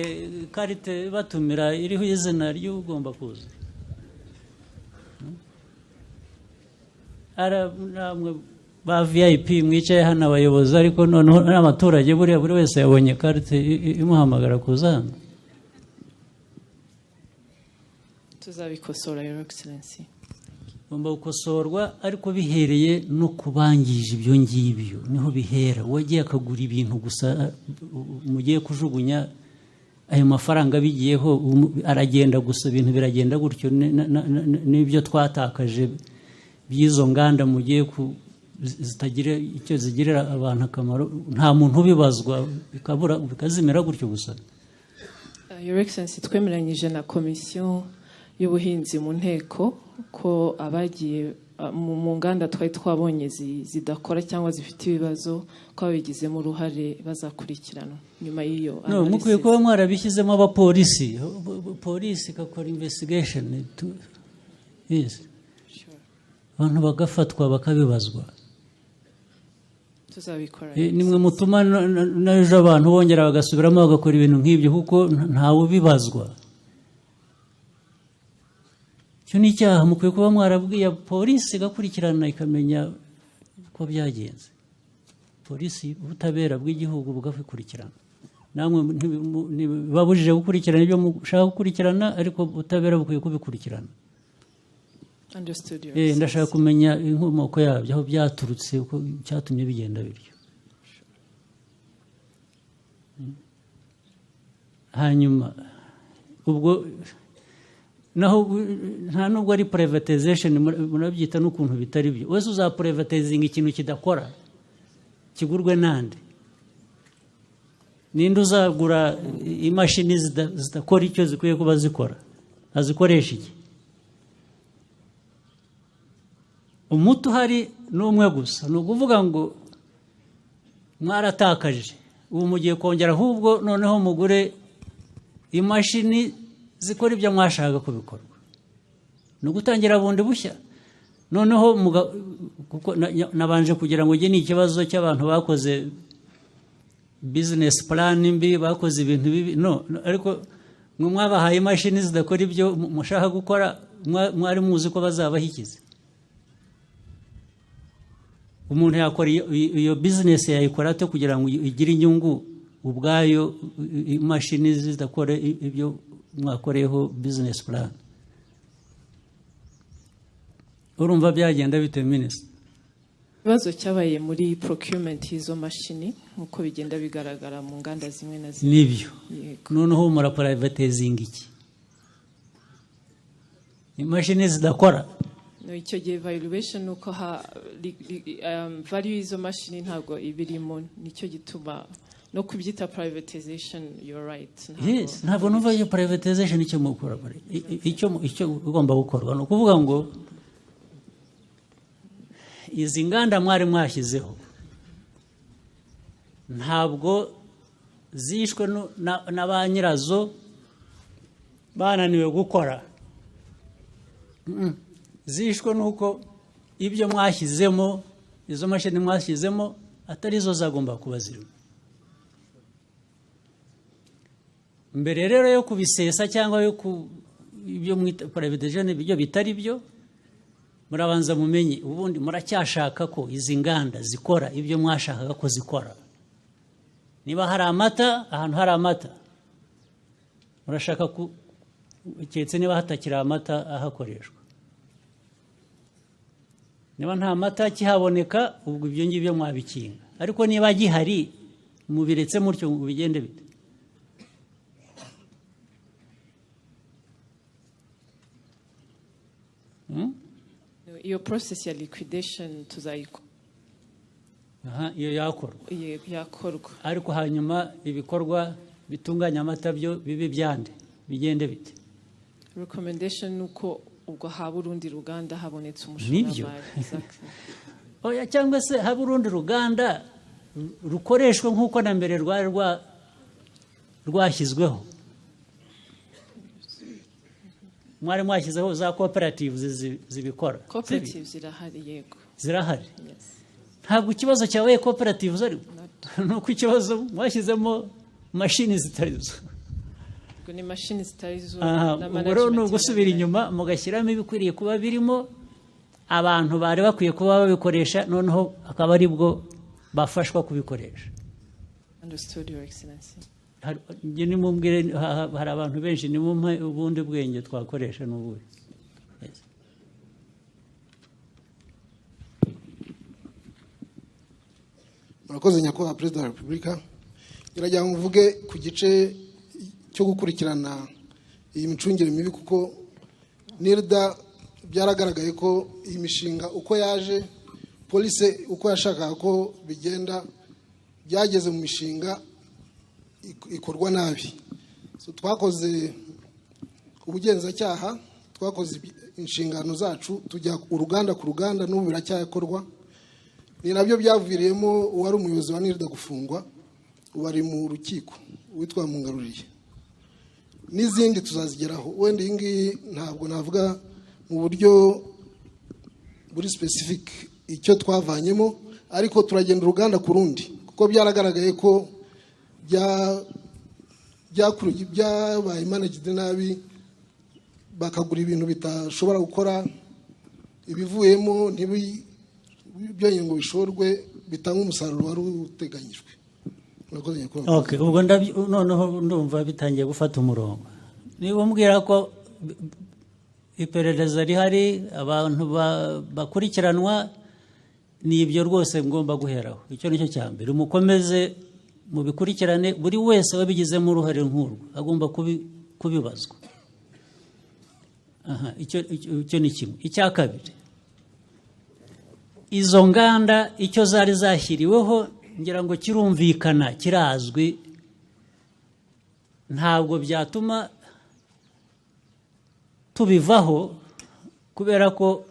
karite batumira iriho izina ry'ugomba kuza. Namwe ba VIP mwicaye hano abayobozi ariko noneho n'abaturage buriya buri wese yabonye karite imuhamagara kuza hano. Tuzabikosora Your Excellency. Ugomba gukosorwa ariko bihereye no kubangije ibyo ngibyo niho bihera. Wagiye akagura ibintu gusa mugiye kujugunya ayo mafaranga bigiyeho aragenda gusa ibintu biragenda gutyo n'ibyo twatakaje by'izo nganda mugiye zitagira icyo zigirira abantu akamaro nta muntu ubibazwa bikabura bikazimira gutyo gusa. Your Excellency twemeranyije na komisiyo y'ubuhinzi mu nteko ko abagiye mu nganda twari twabonye zidakora cyangwa zifite ibibazo ko babigizemo uruhare bazakurikirana nyuma y'iyo no mukwiye kuba mwarabishyizemo abapolisi polisi igakora investigation yes abantu bagafatwa bakabibazwa. Tuzabikora nimwe mutuma n'ejo abantu bongera bagasubiramo bagakora ibintu nk'ibyo kuko ntawe ubibazwa. Cyo ni icyaha mukwiye kuba mwarabwiye polisi igakurikirana ikamenya ko byagenze. Polisi ubutabera bw'igihugu bugakurikirana namwe ntibabujije gukurikirana ibyo mushaka gukurikirana ariko ubutabera bukwiye kubikurikirana. Ndashaka kumenya inkomoko yabyo aho byaturutse uko cyatumye bigenda bityo. Hanyuma ubwo naho nta nubwo ari privatization murabyita n'ukuntu bitari byo. Wese uza privatizing ikintu kidakora kigurwe nande ninde uzagura imashini zidakora icyo zikwiye kuba zikora azikoresha iki? Umutu hari n'umwe gusa ni ukuvuga ngo mwaratakaje ubu mugiye kongera ahubwo noneho mugure imashini zikora ibyo mwashaka ko bikorwa ni ugutangira bundi bushya. Noneho kuko nabanje kugira ngo ni ikibazo cy'abantu bakoze business plan mbi bakoze ibintu bibi no ariko mwe mwabahaye imashini zidakora ibyo mushaka gukora mwari muzi ko bazabahikize. Umuntu yakora iyo business yayikora ate kugira ngo igire inyungu ubwayo imashini zidakora ibyo mwakoreyeho business plan? Urumva byagenda bite Minisitiri? Ibibazo cyabaye muri procurement y'izo mashini nk'uko bigenda bigaragara mu nganda zimwe na zimwe. Nibyo noneho mura privatizing iki? Imashini zidakora no icyo gihe valuation uko value y'izo mashini ntabwo ibirimo nicyo gituma no kubyita privatization. You're right. Yes ntabwo numva iyo privatization icyo mukora icyo ugomba gukorwa no kuvuga ngo izi nganda mwari mwashyizeho ntabwo zishwe na ba nyirazo bananiwe gukora, zishwe nuko ibyo mwashyizemo, izo mashini mwashyizemo atari zo zagomba kuba zirimo. Mbere rero yo kubisesa cyangwa yo ibyo mwita privatization ibyo bitari byo, murabanza mumenye ubundi muracyashaka ko izi nganda zikora ibyo mwashakaga ko zikora. Niba hari amata, ahantu hari amata, murashaka keretse niba hatakiri amata ahakoreshwa. Niba nta mata kihaboneka, ubwo ibyo ngibyo mwabikinga. Ariko niba gihari, mubiretse mutyo bigende bite? Iyo process ya liquidation tuzayikora. Iyo yakorwa. Yakorwa. Ariko hanyuma ibikorwa bitunganya amata byo bibi byande bigende bite? Recommendation nuko ubwo haba urundi ruganda habonetse Nibyo. umushoramari. Oya, cyangwa se haba urundi ruganda rukoreshwa nk'uko na mbere rwari rwashyizweho. Mwari mwashyizeho za cooperatives zibikora. Cooperatives zirahari, yego. Zirahari. Ntabwo ikibazo cyawe cooperatives ari nuko ikibazo mwashyizemo mashini zitari zo. Ubwo ni mashini zitari zo na management. Ubwo gusubira inyuma mugashyiramo ibikwiriye kuba birimo, abantu bari bakwiye kuba babikoresha, noneho akaba ari bwo bafashwa kubikoresha. Understood, Your Excellency. Nimumbwire hari abantu benshi nimumpe ubundi bwenge twakoresha n'ubuhe. Murakoze nyakubahwa Perezida wa Repubulika. Ngira ngo mvuge ku gice cyo gukurikirana iyi micungire mibi, kuko NIRDA byaragaragaye ko iyi mishinga uko yaje, polisi uko yashakaga ko bigenda, byageze mu mishinga ikorwa nabi. Twakoze ubugenzacyaha, twakoze inshingano zacu, tujya uruganda ku ruganda, n'ubu biracyakorwa. Ni nabyo byaviriyemo uwari umuyobozi wa NIRDA gufungwa, ubu ari mu rukiko witwa Mungaruriye. N'izindi tuzazigeraho. Wenda iyi ngiyi ntabwo navuga mu buryo buri specific icyo twavanyemo, ariko turagenda uruganda ku rundi, kuko byaragaragaye ko byabaye managed nabi, bakagura ibintu bitashobora gukora, ibivuyemo byonyine ngo bishorwe bitanga umusaruro wari uteganyijwe. Okay, ubwo noneho ndumva bitangiye gufata umurongo. Niba umbwira ko iperereza rihari, abantu bakurikiranwa, ni ibyo rwose ngomba guheraho. Icyo nicyo cya mbere. Mukomeze mubikurikirane, buri wese wabigizemo uruhare nk'urwo agomba kubibazwa. Icyo ni kimwe. Icya kabiri, izo nganda icyo zari zashyiriweho ngira ngo kirumvikana, kirazwi, ntabwo byatuma tubivaho kubera ko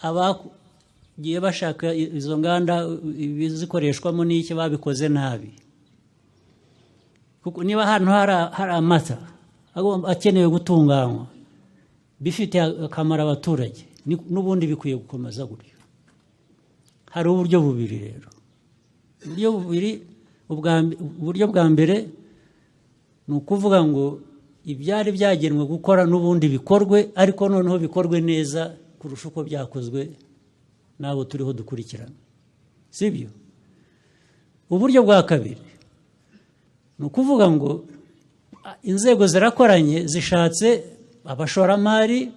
abagiye bashaka izo nganda ibizikoreshwamo n'iki babikoze nabi. Kuko niba ahantu hari amata akenewe gutunganywa, bifitiye akamaro abaturage, n'ubundi bikwiye gukomeza gutyo. Hari uburyo bubiri rero. Uburyo bwa mbere ni ukuvuga ngo ibyari byagenwe gukora n'ubundi bikorwe, ariko noneho bikorwe neza kurusha uko byakozwe n'abo turiho dukurikirana. Sibyo? Uburyo bwa kabiri ni ukuvuga ngo inzego zirakoranye, zishatse abashoramari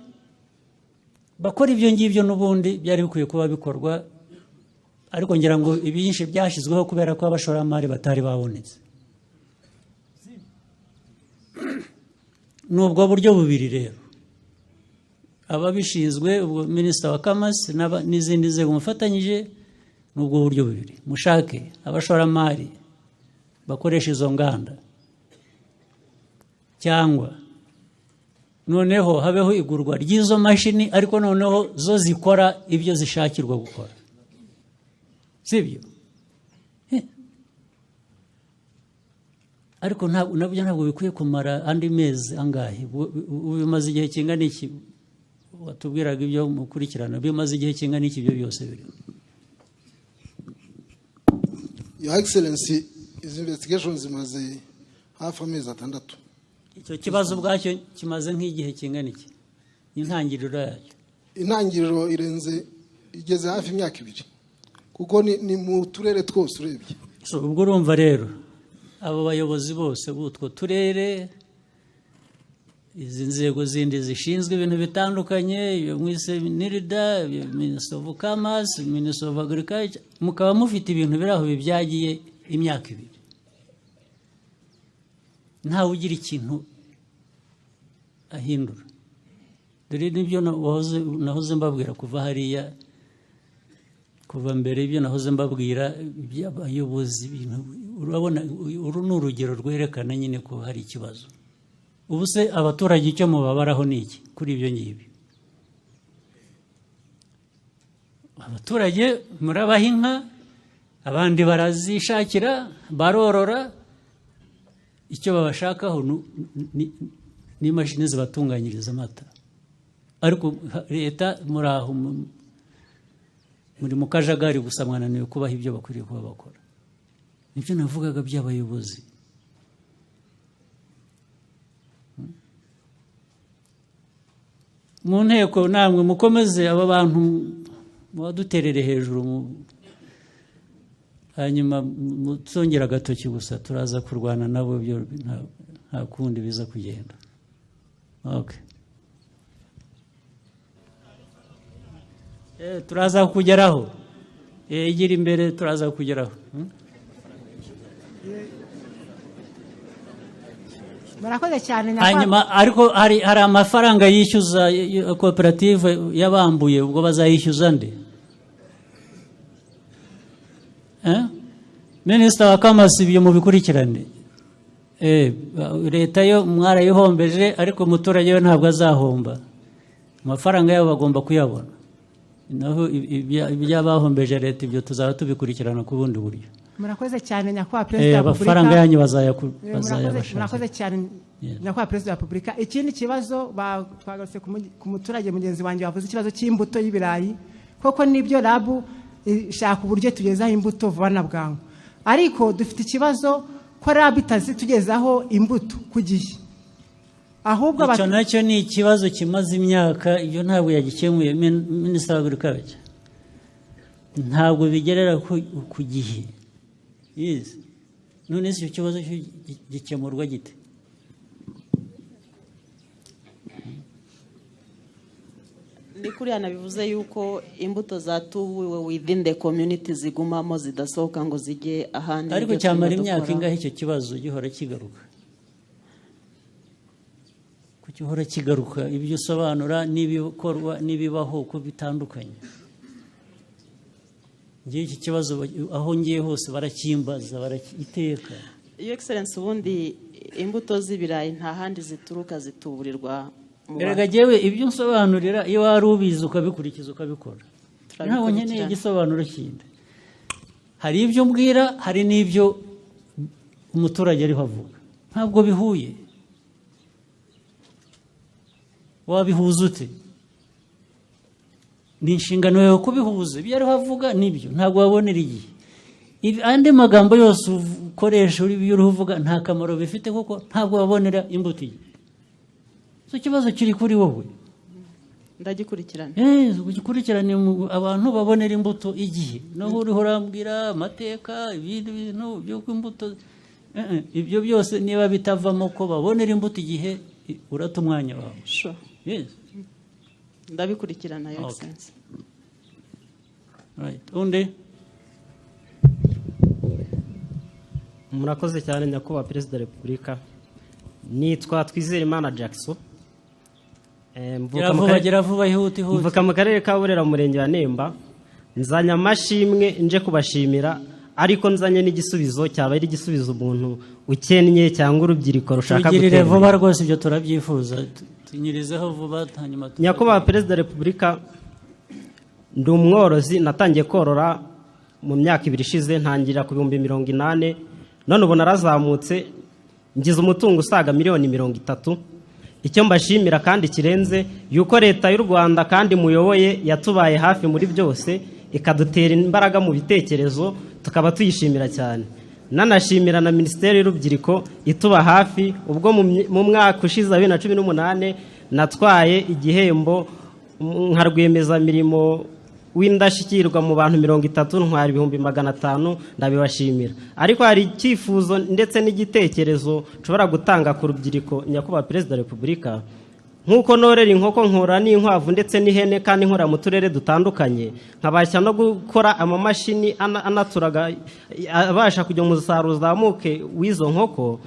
bakora ibyo ngibyo n'ubundi byari bikwiye kuba bikorwa, ariko ngira ngo ibyinshi byashyizweho kubera ko abashoramari batari babonetse. N'ubwo buryo bubiri rero, ababishinzwe, ubwo Minisita wa Commerce n'izindi nzego mufatanyije, n'ubwo buryo bubiri. Mushake abashoramari bakoresha izo nganda, cyangwa noneho habeho igurwa ry'izo mashini, ariko noneho zo zikora ibyo zishakirwa gukora. sibyo? Ariko nabyo ntabwo bikwiye kumara andi mezi angahe. Bimaze igihe kingana iki? Watubwiraga ibyo mukurikirana, bimaze igihe kingana iki ibyo byose biri? Your Excellency, izi investigations zimaze hafi amezi 6. Icyo kibazo ubwacyo kimaze nk'igihe kingana iki? Intangiriro yacyo? Intangiriro igeze hafi imyaka 2, kuko ni mu turere twose urebye. Ubwo urumva rero abo bayobozi bose b'utwo turere, izi nzego zindi zishinzwe ibintu bitandukanye, mwise NIRDA, Minister of Commerce, Minister of Agriculture, mukaba mufite ibintu biri aho bibyagiye imyaka 2, ntawe ugira ikintu ahindura. Dore nibyo nahoze mbabwira kuva hariya, kuva mbere ibyo nahoze mbabwira by'abayobozi. Urabona uru ni urugero rwerekana nyine ko hari ikibazo. Ubu se abaturage icyo mubabaraho ni iki kuri ibyo ngibyo? Abaturage murabaha inka, abandi barazishakira, barorora, icyo babashakaho ni imashini zibatunganyiriza amata. Ariko leta muraho muri mu kajagari gusa, mwananiwe kubaha ibyo bakwiriye kuba bakora. Nibyo navugaga by'abayobozi. Mu nteko namwe mukomeze aba bantu baduterere hejuru, hanyuma mutsongera agatoki gusa, turaza kurwana nabo, nta kundi biza kugenda. Okay. Turaza kugeraho. Igira imbere turaza kugeraho. Murakoze cyane. Hanyuma ariko hari amafaranga yishyuza koperative yabambuye, ubwo bazayishyuza nde? Minister wa Commerce, ibyo mubikurikirane. Leta yo mwarayihombeje, ariko umuturage we ntabwo azahomba. Amafaranga yabo bagomba kuyabona. Naho iby'abahombeje leta ibyo tuzaba tubikurikirana ku bundi buryo. Murakoze cyane nyakubahwa Perezida wa Repubulika. Amafaranga yanyu bazayabasha. Murakoze cyane nyakubahwa Perezida wa Repubulika. Ikindi kibazo twagarutse ku muturage mugenzi wanjye wavuze ikibazo cy'imbuto y'ibirayi. Koko nibyo RAB ishaka uburyo tugezaho imbuto vuba na bwangu, ariko dufite ikibazo ko RAB itazitugezaho imbuto ku gihe. Ahubwo icyo nacyo ni ikibazo kimaze imyaka, iyo ntabwo yagikemuye Minister wa Agriculture. Ntabwo bigerera ku gihe. Yes. None icyo kibazo gikemurwa gite? Ni kuriya nabivuze yuko imbuto zatubuwe within the community zigumamo zidasohoka ngo zijye ahandi. Ariko cyamara imyaka ingahe icyo kibazo gihora kigaruka? Gihora kigaruka, ibyo usobanura n'ibikorwa n'ibibaho uko bitandukanye. Ngiye iki kibazo aho ngiye hose barakimbaza, barakiteka. Your Excellency, ubundi imbuto z'ibirayi nta handi zituruka, zituburirwa. Erega jewe ibyo nsobanurira, iyo wari ubizi ukabikurikiza ukabikora. Ntaho nkeneye igisobanuro kindi. Hari ibyo mbwira, hari n'ibyo umuturage ariho avuga. Ntabwo bihuye. Wabihuza ute? Ni inshingano yawe kubihuza. Ibyo ariho avuga nibyo, ntabwo wabonera igihe. Andi magambo yose ukoresha uri uvuga nta kamaro bifite, kuko ntabwo wabonera imbuto igihe. So kibazo kiri kuri wowe. Ndagikurikirana. Ugikurikirane abantu babonera imbuto igihe. Naho uriho urambwira amateka, ibindi bintu byo imbuto. Ibyo byose niba bitavamo ko babonera imbuto igihe, urata umwanya wawe. Sure. Yes. Ndabikurikirana, Your Excellency. Right. Undi? Murakoze cyane nyakubahwa Perezida wa Repubulika. Nitwa Twizerimana Jackson. Mvuka mu karere ka Burera mu murenge wa Nemba. Nzanya amashimwe nje kubashimira, ariko nzanye n'igisubizo cyaba ari igisubizo umuntu ukennye cyangwa urubyiruko rushaka gutera. Tugirire vuba rwose, ibyo turabyifuza. Tunyirizeho vuba hanyuma. Nyakubahwa Perezida wa Repubulika, ndi umworozi, natangiye korora mu myaka 2 ishize ntangira ku 80,000 none ubu narazamutse ngize umutungo usaga miliyoni 30. Icyo mbashimira kandi kirenze yuko leta y'u Rwanda kandi muyoboye yatubaye hafi muri byose ikadutera imbaraga mu bitekerezo tukaba tuyishimira cyane. Nanashimira na Minisiteri y'Urubyiruko ituba hafi ubwo mu mwaka ushize 2018 natwaye igihembo nka rwemeza mirimo w'indashyikirwa mu bantu 30 ntwari 500 ndabibashimira. Ariko hari icyifuzo ndetse n'igitekerezo nshobora gutanga ku rubyiruko nyakubahwa Perezida wa Repubulika, nkuko norera inkoko nkora n'inkwavu ndetse n'ihene kandi nkora mu turere dutandukanye, nkabashya no gukora amamashini anaturaga abasha kujya mu musaruro zamuke w'izo nkoko.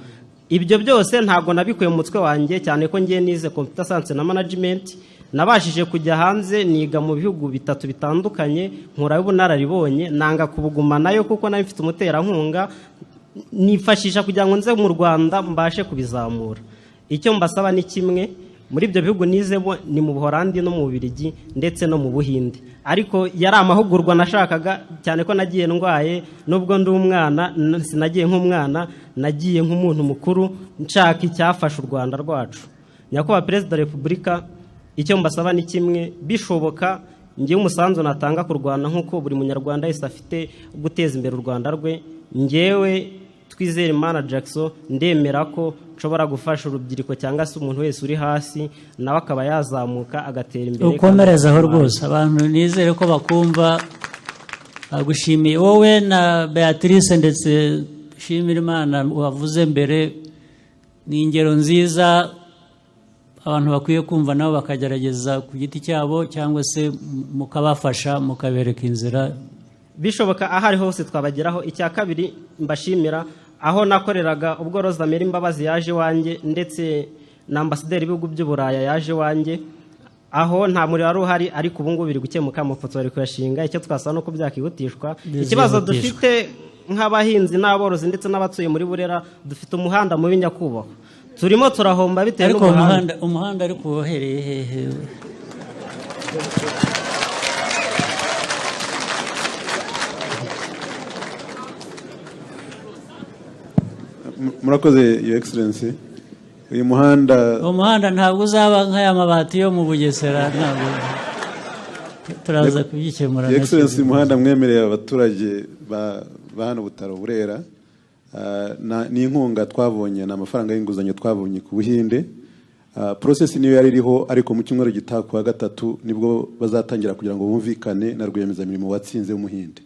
Ibyo byose ntabwo nabikuye mu mutwe wanjye, cyane ko ngiye nize computer science na management. Nabashije kujya hanze niga mu bihugu 3 bitandukanye, nkora ubunararibonye nanga kubuguma nayo kuko nayo mfite umuterankunga nifashisha kugira ngo nze mu Rwanda mbashe kubizamura. Icyo mbasaba ni kimwe, muri ibyo bihugu nizemo ni mu Buholandi no mu Bubiligi ndetse no mu Buhinde. Ariko yari amahugurwa nashakaga cyane ko nagiye ndwaye, nubwo ndi umwana sinagiye nk'umwana, nagiye nk'umuntu mukuru nshaka icyafasha u Rwanda rwacu. Nyakubahwa Perezida wa Repubulika, icyo mbasaba ni kimwe, bishoboka ngiye umusanzu natanga ku Rwanda nkuko buri munyarwanda wese afite guteza imbere u Rwanda rwe. Ngewe Twizeyimana Jackson ndemera ko nshobora gufasha urubyiruko cyangwa se umuntu wese uri hasi nawe akaba yazamuka agatera imbere. Ukomerezaho rwose abantu nizere ko bakumva. Agushimiye wowe na Beatrice ndetse shimira Imana wavuze mbere, ni ingero nziza abantu bakwiye kumva nabo bakagerageza ku giti cyabo cyangwa se mukabafasha mukabereka inzira bishoboka ahari hose twabageraho. Icya kabiri mbashimira aho nakoreraga ubwo Rosemary Mbabazi yaje wanjye ndetse na ambasaderi w'ibihugu by'Uburaya yaje wanjye, aho nta muri wari uhari, ariko ubu ngubu biri gukemuka amafoto bari kuyashinga. Icyo twasaba no kubyakihutishwa. Ikibazo dufite nk'abahinzi n'aborozi ndetse n'abatuye muri Burera, dufite umuhanda mubi nyakubahwa, turimo turahomba bitewe n'umuhanda. Umuhanda ariko wohereye hehe? Murakoze Your Excellency. Uyu umuhanda ntabwo uzaba nk'aya mabati yo mu Bugesera, ntabwo turaza kubyikemura. Your Excellency, umuhanda mwemereye abaturage ba hano Butaro Burera ni inkunga twabonye, na amafaranga y'inguzanyo twabonye ku Buhinde. Process niyo yari iriho, ariko mu cyumweru gitaha ku wa gatatu nibwo bazatangira kugira ngo bumvikane na rwiyemezamirimo watsinze w'Umuhinde.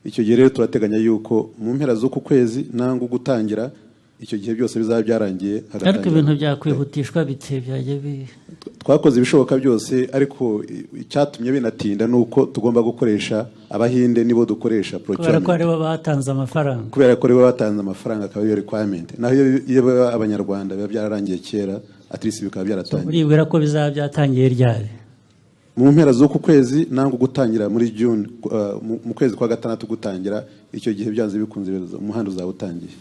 Icyo gihe rero turateganya yuko mu mpera z'uku kwezi nango gutangira, icyo gihe byose bizaba byarangiye. Ariko ibintu byakwihutishwa bite byaje twakoze ibishoboka byose, ariko icyatumye binatinda nuko tugomba gukoresha Abahinde, nibo dukoresha procurement. Kubera ko aribo batanze amafaranga. Kubera ko aribo batanze amafaranga akaba iyo requirement. Naho iyo Abanyarwanda biba byararangiye kera, at least bikaba byaratangiye. Uribwira ko bizaba byatangiye ryari? Mu mpera z'uku kwezi nango gutangira muri June, mu kwezi kwa gatandatu gutangira. Icyo gihe byanze bikunze umuhanda uzaba utangiye.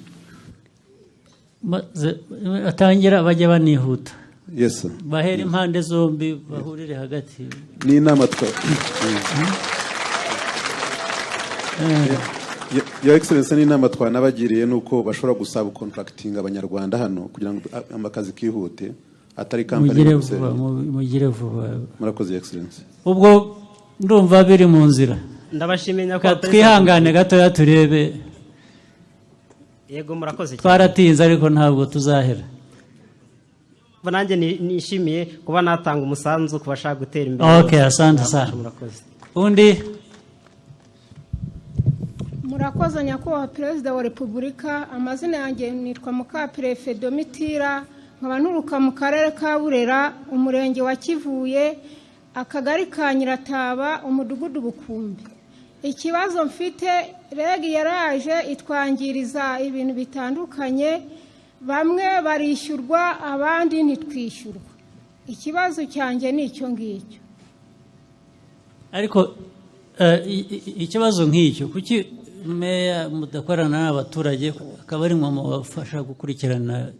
Atangira bajya banihuta. Yes sir. Bahera impande zombi bahurire hagati. Ni inama Your Excellency, ni inama twanabagiriye nuko bashobora gusaba contracting Abanyarwanda hano kugira ngo amakazi kihute, atari company. Mugire vuba. Murakoze Your Excellency. Ubwo ndumva biri mu nzira. Ndabashimenya ko twihangane gatoya turebe. Yego murakoze. Twaratinze ariko ntabwo tuzahera. Nanjye nishimiye kuba natanga umusanzu kubashaka gutera imbere. Okay, asante sana. Undi Murakoze nyakubahwa Perezida wa Repubulika. Amazina yanjye nitwa Mukaperefe Domitira, nkaba nturuka mu karere ka Burera, umurenge wa Kivuye, akagari ka Nyirataba, umudugudu Bukumbi. Ikibazo mfite, regi yaraje itwangiriza ibintu bitandukanye, bamwe barishyurwa abandi ntitwishyurwa. Ikibazo cyanjye ni icyo ngicyo. Ariko ikibazo nk'icyo kuki meya mudakorana n'abaturage akaba ari mwe mubafasha gukurikirana?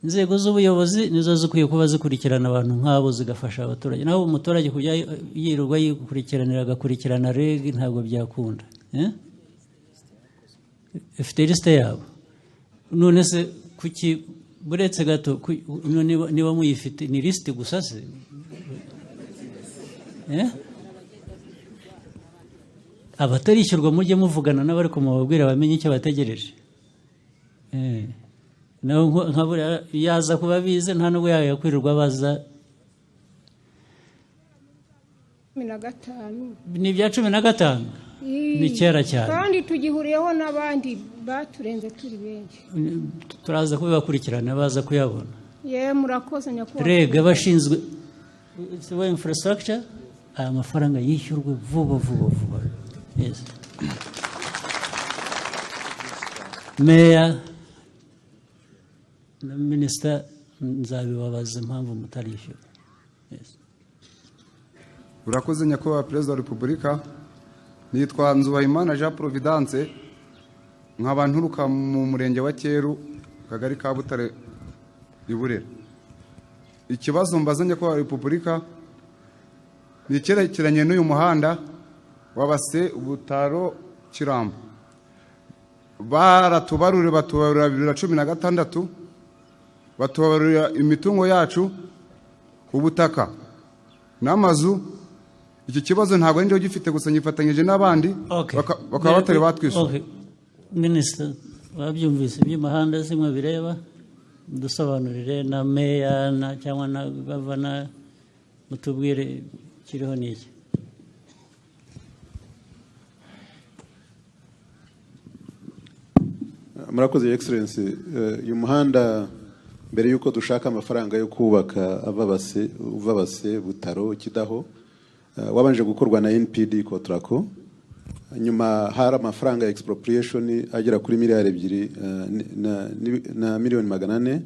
Inzego z'ubuyobozi nizo zikwiye kuba zikurikirana abantu nk'abo zigafasha abaturage, naho umuturage kujya yirirwa yikurikiranira agakurikirana regi ntabwo byakunda. ifite lisite yabo none se kuki buretse gato niba muyifite ni lisite gusa se abatarishyurwa mujye muvugana n'abari kumubabwira bamenye icyo bategereje nawe yaza kuba bize nta nubwo yakwirirwa baza 15 ni ibya 15 ni kera cyane kandi tugihuriyeho n'abandi baturenze turi benshi turaza kubibakurikirana baza kuyabona murakoze nyakubahwa rega bashinzwe infrastructure aya mafaranga yishyurwe vuba yes meya na minisita nzabibabaza impamvu mutarishyura yes urakoze nyakubahwa perezida wa repubulika nitwa Nzubahimana Jean Providence nkaba nturuka mu murenge wa Cyeru kagari ka Butare iburera ikibazo mbaza nyakubahwa repubulika ni cyerekeranye n'uyu muhanda wabase Butaro Kirambo batubarura 2016 batubarura imitungo yacu ubutaka n'amazu iki kibazo ntabwo ndi gifite gusa nyifatanyije n'abandi bakaba batari batwishyura minisita wabyumvise by'imahanda zimwe bireba dusobanurire na meya cyangwa na gavana mutubwire kiriho n'iki murakoze excellence uyu muhanda mbere yuko dushaka amafaranga yo kubaka uvabase Butaro Kidaho wabanje gukorwa na NPD Kotrako nyuma hari amafaranga ya expropriation agera kuri miliyari 2 na miliyoni 400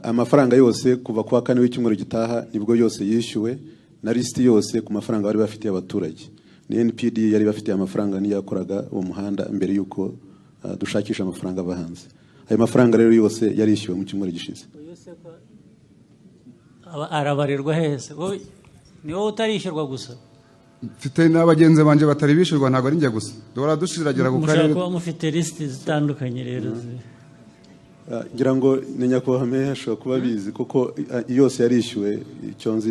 amafaranga yose kuva kwa kane w'icyumweru gitaha nibwo yose yishyuwe na list yose ku mafaranga bari bafitiye abaturage ni NPD yari bafitiye amafaranga ni yakoraga uwo muhanda mbere yuko dushakisha amafaranga abahanze ayo mafaranga rero yose yarishyuwe mu cyumweru gishize arabarirwa hese ni wowe utarishyurwa gusa mfite n'abagenzi banje batari bishyurwa ntabwo ari njye gusa duhora dushiragira ku karere mushaka mufite list zitandukanye rero ngira ngo ni nyakubahwa meya ashobora kuba bizi kuko yose yarishyuwe icyo nzi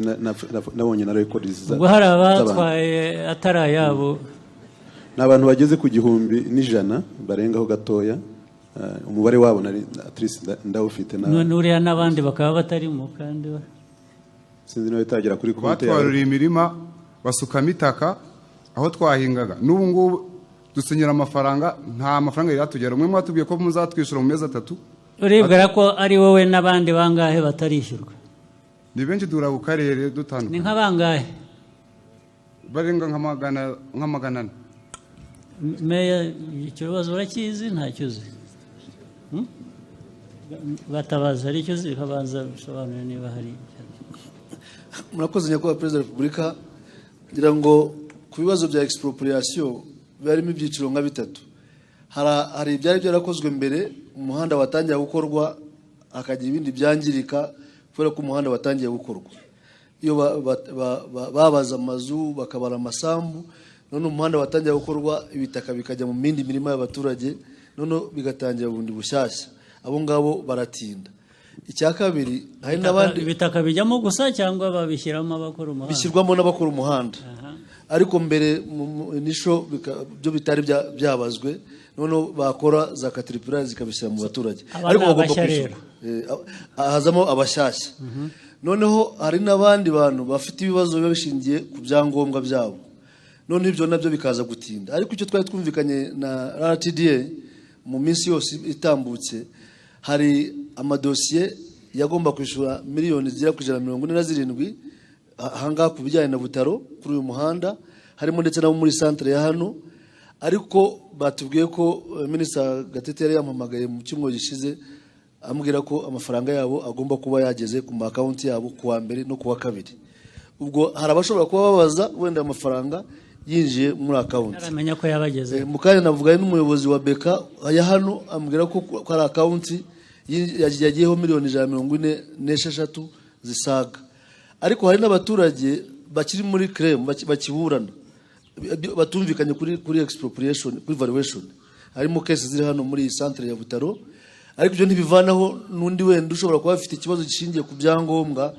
nabonye na records ubwo hari abatwaye atari ayabo n'abantu bageze ku 1,100 barengaho gatoya umubare wabo at least ndawufite none uriya n'abandi bakaba batarimo kandi sinzi nawe tagera kuri konte batwarura imirima basukamo itaka aho twahingaga n'ubu ngubu dusenyera amafaranga nta mafaranga yatugera umwe mwatubwiye ko muzatwishyura mu mezi 3 uribwira ko ari wowe n'abandi bangahe batarishyurwa ni benshi dura ku karere dutandukanye ni nk'abangahe barenga nk'amagana meya ikibazo urakizi ntacyo uzi batabaza ari cyo uzi kabanza bisobanura niba hari murakoze nyakubahwa perezida wa repubulika ngira ngo ku bibazo bya expropriation barimo ibyiciro nka 3 hari ibyari byarakozwe mbere umuhanda watangiye gukorwa akagira ibindi byangirika kubera ko umuhanda watangiye gukorwa iyo babaza amazu bakabara amasambu none umuhanda watangiye gukorwa ibitaka bikajya mu mindi mirima y'abaturage none bigatangira bundi bushyashya abo ngabo baratinda icya kabiri hari n'abandi ibitaka bijyamo gusa cyangwa babishyiramo abakora umuhanda bishyirwamo n'abakora umuhanda ariko mbere nisho byo bitari byabazwe none bakora za caterpillar zikabishyira mu baturage ariko bagomba kwishyura hazamo abashyashya noneho hari n'abandi bantu bafite ibibazo biba bishingiye ku byangombwa byabo none ibyo nabyo bikaza gutinda ariko icyo twari twumvikanye na RTDA mu minsi yose itambutse hari amadosiye yagomba kwishyura miliyoni zigera ku 147 ahangaha ku bijyanye na Butaro kuri uyu muhanda harimo ndetse nabo muri centre ya hano ariko batubwiye ko Minisita Gatete yari yampamagaye mu cyumweru gishize ambwira ko amafaranga yabo agomba kuba yageze ku account yabo kuwa mbere no kuwa kabiri ubwo hari abashobora kuba babaza wenda amafaranga yinjiye muri account aramenya ko yabageze mukanya navuganye n'umuyobozi wa Beka ya hano ambwira ko ari account yagiyeho miliyoni 146 zisaga ariko hari n'abaturage bakiri muri crème bakiburana batumvikanye kuri expropriation, kuri valuation. Harimo cases ziri hano muri centre ya Butaro, ariko ibyo ntibivanaho n'undi wenda ushobora kuba afite ikibazo gishingiye ku byangombwa.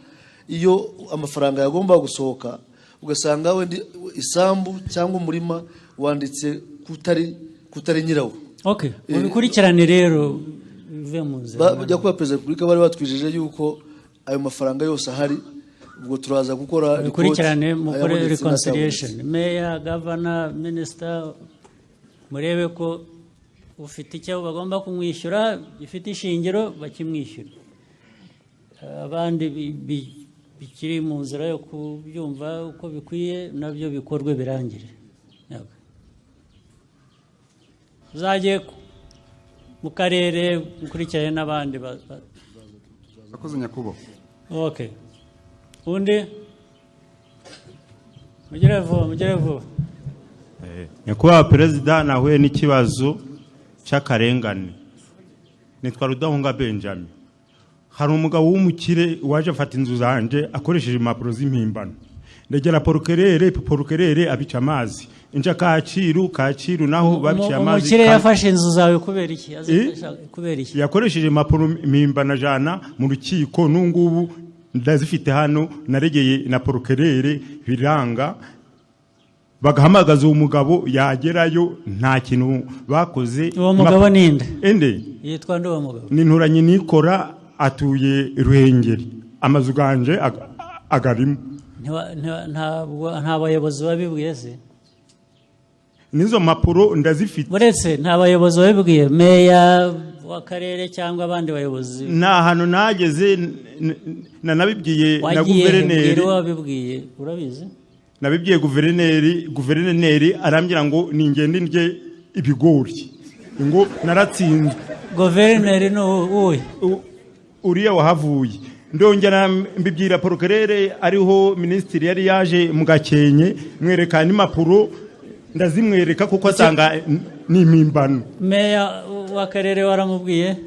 Iyo amafaranga yagomba gusohoka ugasanga wenda isambu cyangwa umurima wanditse kutari nyirawo. Okay, ubikurikirane rero bive mu nzira. Bajya kuba Perezida wa Repubulika bari batwijeje yuko ayo mafaranga yose ahari, ubwo turaza gukora ubikurikirane mukore reconciliation. Mayor, Governor, Minister, murebe ko ufite icyo bagomba kumwishyura gifite ishingiro bakimwishyura. Abandi bikiri mu nzira yo kubyumva uko bikwiye nabyo bikorwe birangire. Uzajye mu karere mukurikirane n'abandi Akoze nyakubahwa. Okay. Undi mugere vuba. Nyakubahwa Perezida, nahuye n'ikibazo cy'akarengane. Nitwa Rudahunga Benjamin. Hari umugabo w'umukire waje afata inzu zanje akoresheje impapuro z'impimbano. Ndegera porukerere abica amazi. Inja Kacyiru naho babica amazi. Umukire yafashe inzu zawe kubera iki? Kubera iki? Yakoresheje impapuro mpimbano jana mu rukiko, n'ungubu ndazifite hano, naregeye na porukerere biranga. Bagahamagaza umugabo yagerayo nta kintu bakoze. Uwo mugabo ninde? Ende yitwa ndo uwo mugabo? Ni Nturanye Nikora, atuye Ruhengeri. Amazu ganje agarimo. Nta bayobozi babibwiye se? Nizo mapuro ndazifite. Buretse nta bayobozi babibwiye, meya w'akarere cyangwa abandi bayobozi? Na hano nageze nabibwiye na guverineri. Wabibwiye urabizi? Nabibwiye guverineri arambira ngo ningende ndye ibigori. Ngo naratsinzwe. Guverineri no uriya wahavuye. Ndongera mbibwira porukerere ariho ministeri yari yaje mu Gakenke, mwerekana impapuro ndazimwereka kuko asanga ni impimbano. Meya w'akarere waramubwiye?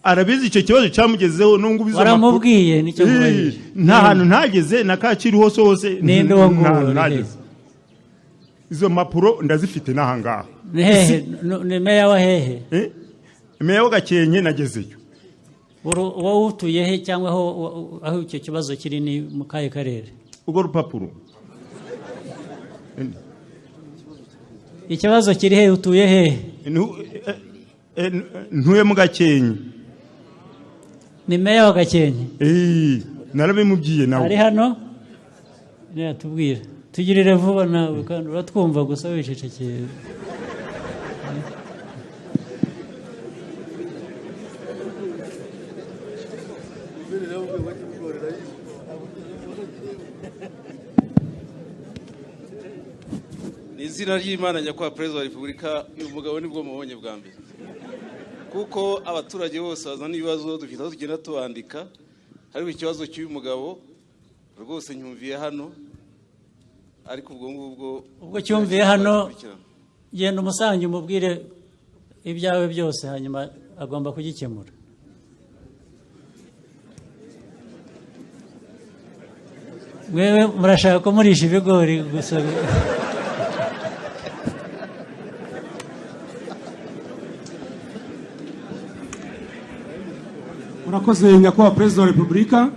Arabizi icyo kibazo cyamugezeho nungu bizo makuru. Waramubwiye nicyo kubaye. Nta hantu ntageze na Kacyiru hose. Ninde wo ngoro? Izo mapuro ndazifite nahanga. Ni meya wa hehe? Meya wa Gakenke nagezeyo. Wowe utuye he cyangwa aho icyo kibazo kiri ni mu kahe karere? Ugo rupapuro. Ikibazo kiri he, utuye he? Ntuye mu Gakenke. Ni meya wa Gakenke? Narabimubwiye nawe. Ari hano? Tubwire. Tugirire vuba nawe kandi uratwumva gusa wicecekeye. Izina ry'Imana nyakubahwa Perezida wa Repubulika, uyu mugabo nibwo mubonye bwa mbere, kuko abaturage bose bazana ibibazo dufite aho tugenda tubandika. Hariho ikibazo cy'uyu mugabo rwose nyumviye hano, ariko ubwo cyumviye hano genda umusange umubwire ibyawe byose hanyuma agomba kugikemura. Mwewe murashaka ko murisha ibigori gusa? Murakoze nyakubahwa Perezida wa Repubulika.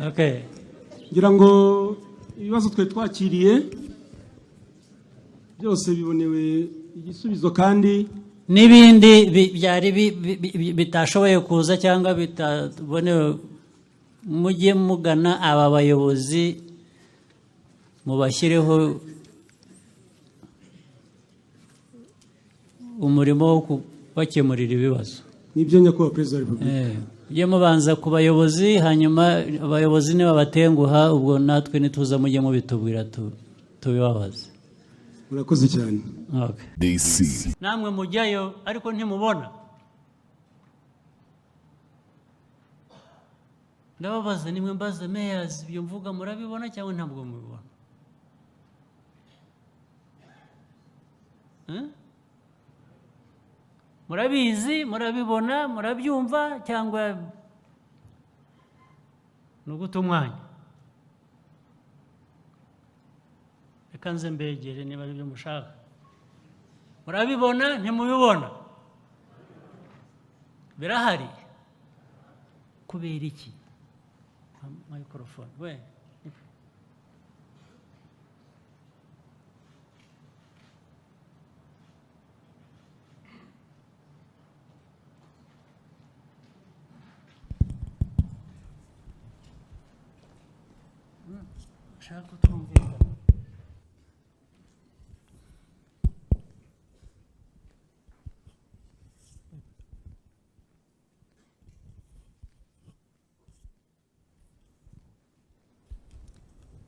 Okay. Ngira ngo ibibazo twe twakiriye byose bibonewe igisubizo, kandi n'ibindi byari bitashoboye kuza cyangwa bitabonewe mujye mugana aba bayobozi mubashyireho umurimo wo kubakemurira ibibazo. Nibyo nyakubahwa Perezida wa Repubulika. Mujye mubanza ku bayobozi, hanyuma abayobozi niba batenguha ubwo natwe nituza mujye mubitubwira tubibabaze. Murakoze cyane. Okay. Namwe mujyayo ariko ntimubona. Ndababaza nimwe mbaza mayors ibyo mvuga murabibona cyangwa ntabwo mubibona? Murabizi, murabibona, murabyumva cyangwa nuguta umwanya? reka nze mbegere niba ari byo mushaka murabibona ntimubibona birahari kubera iki microphone we shaka kutumvikana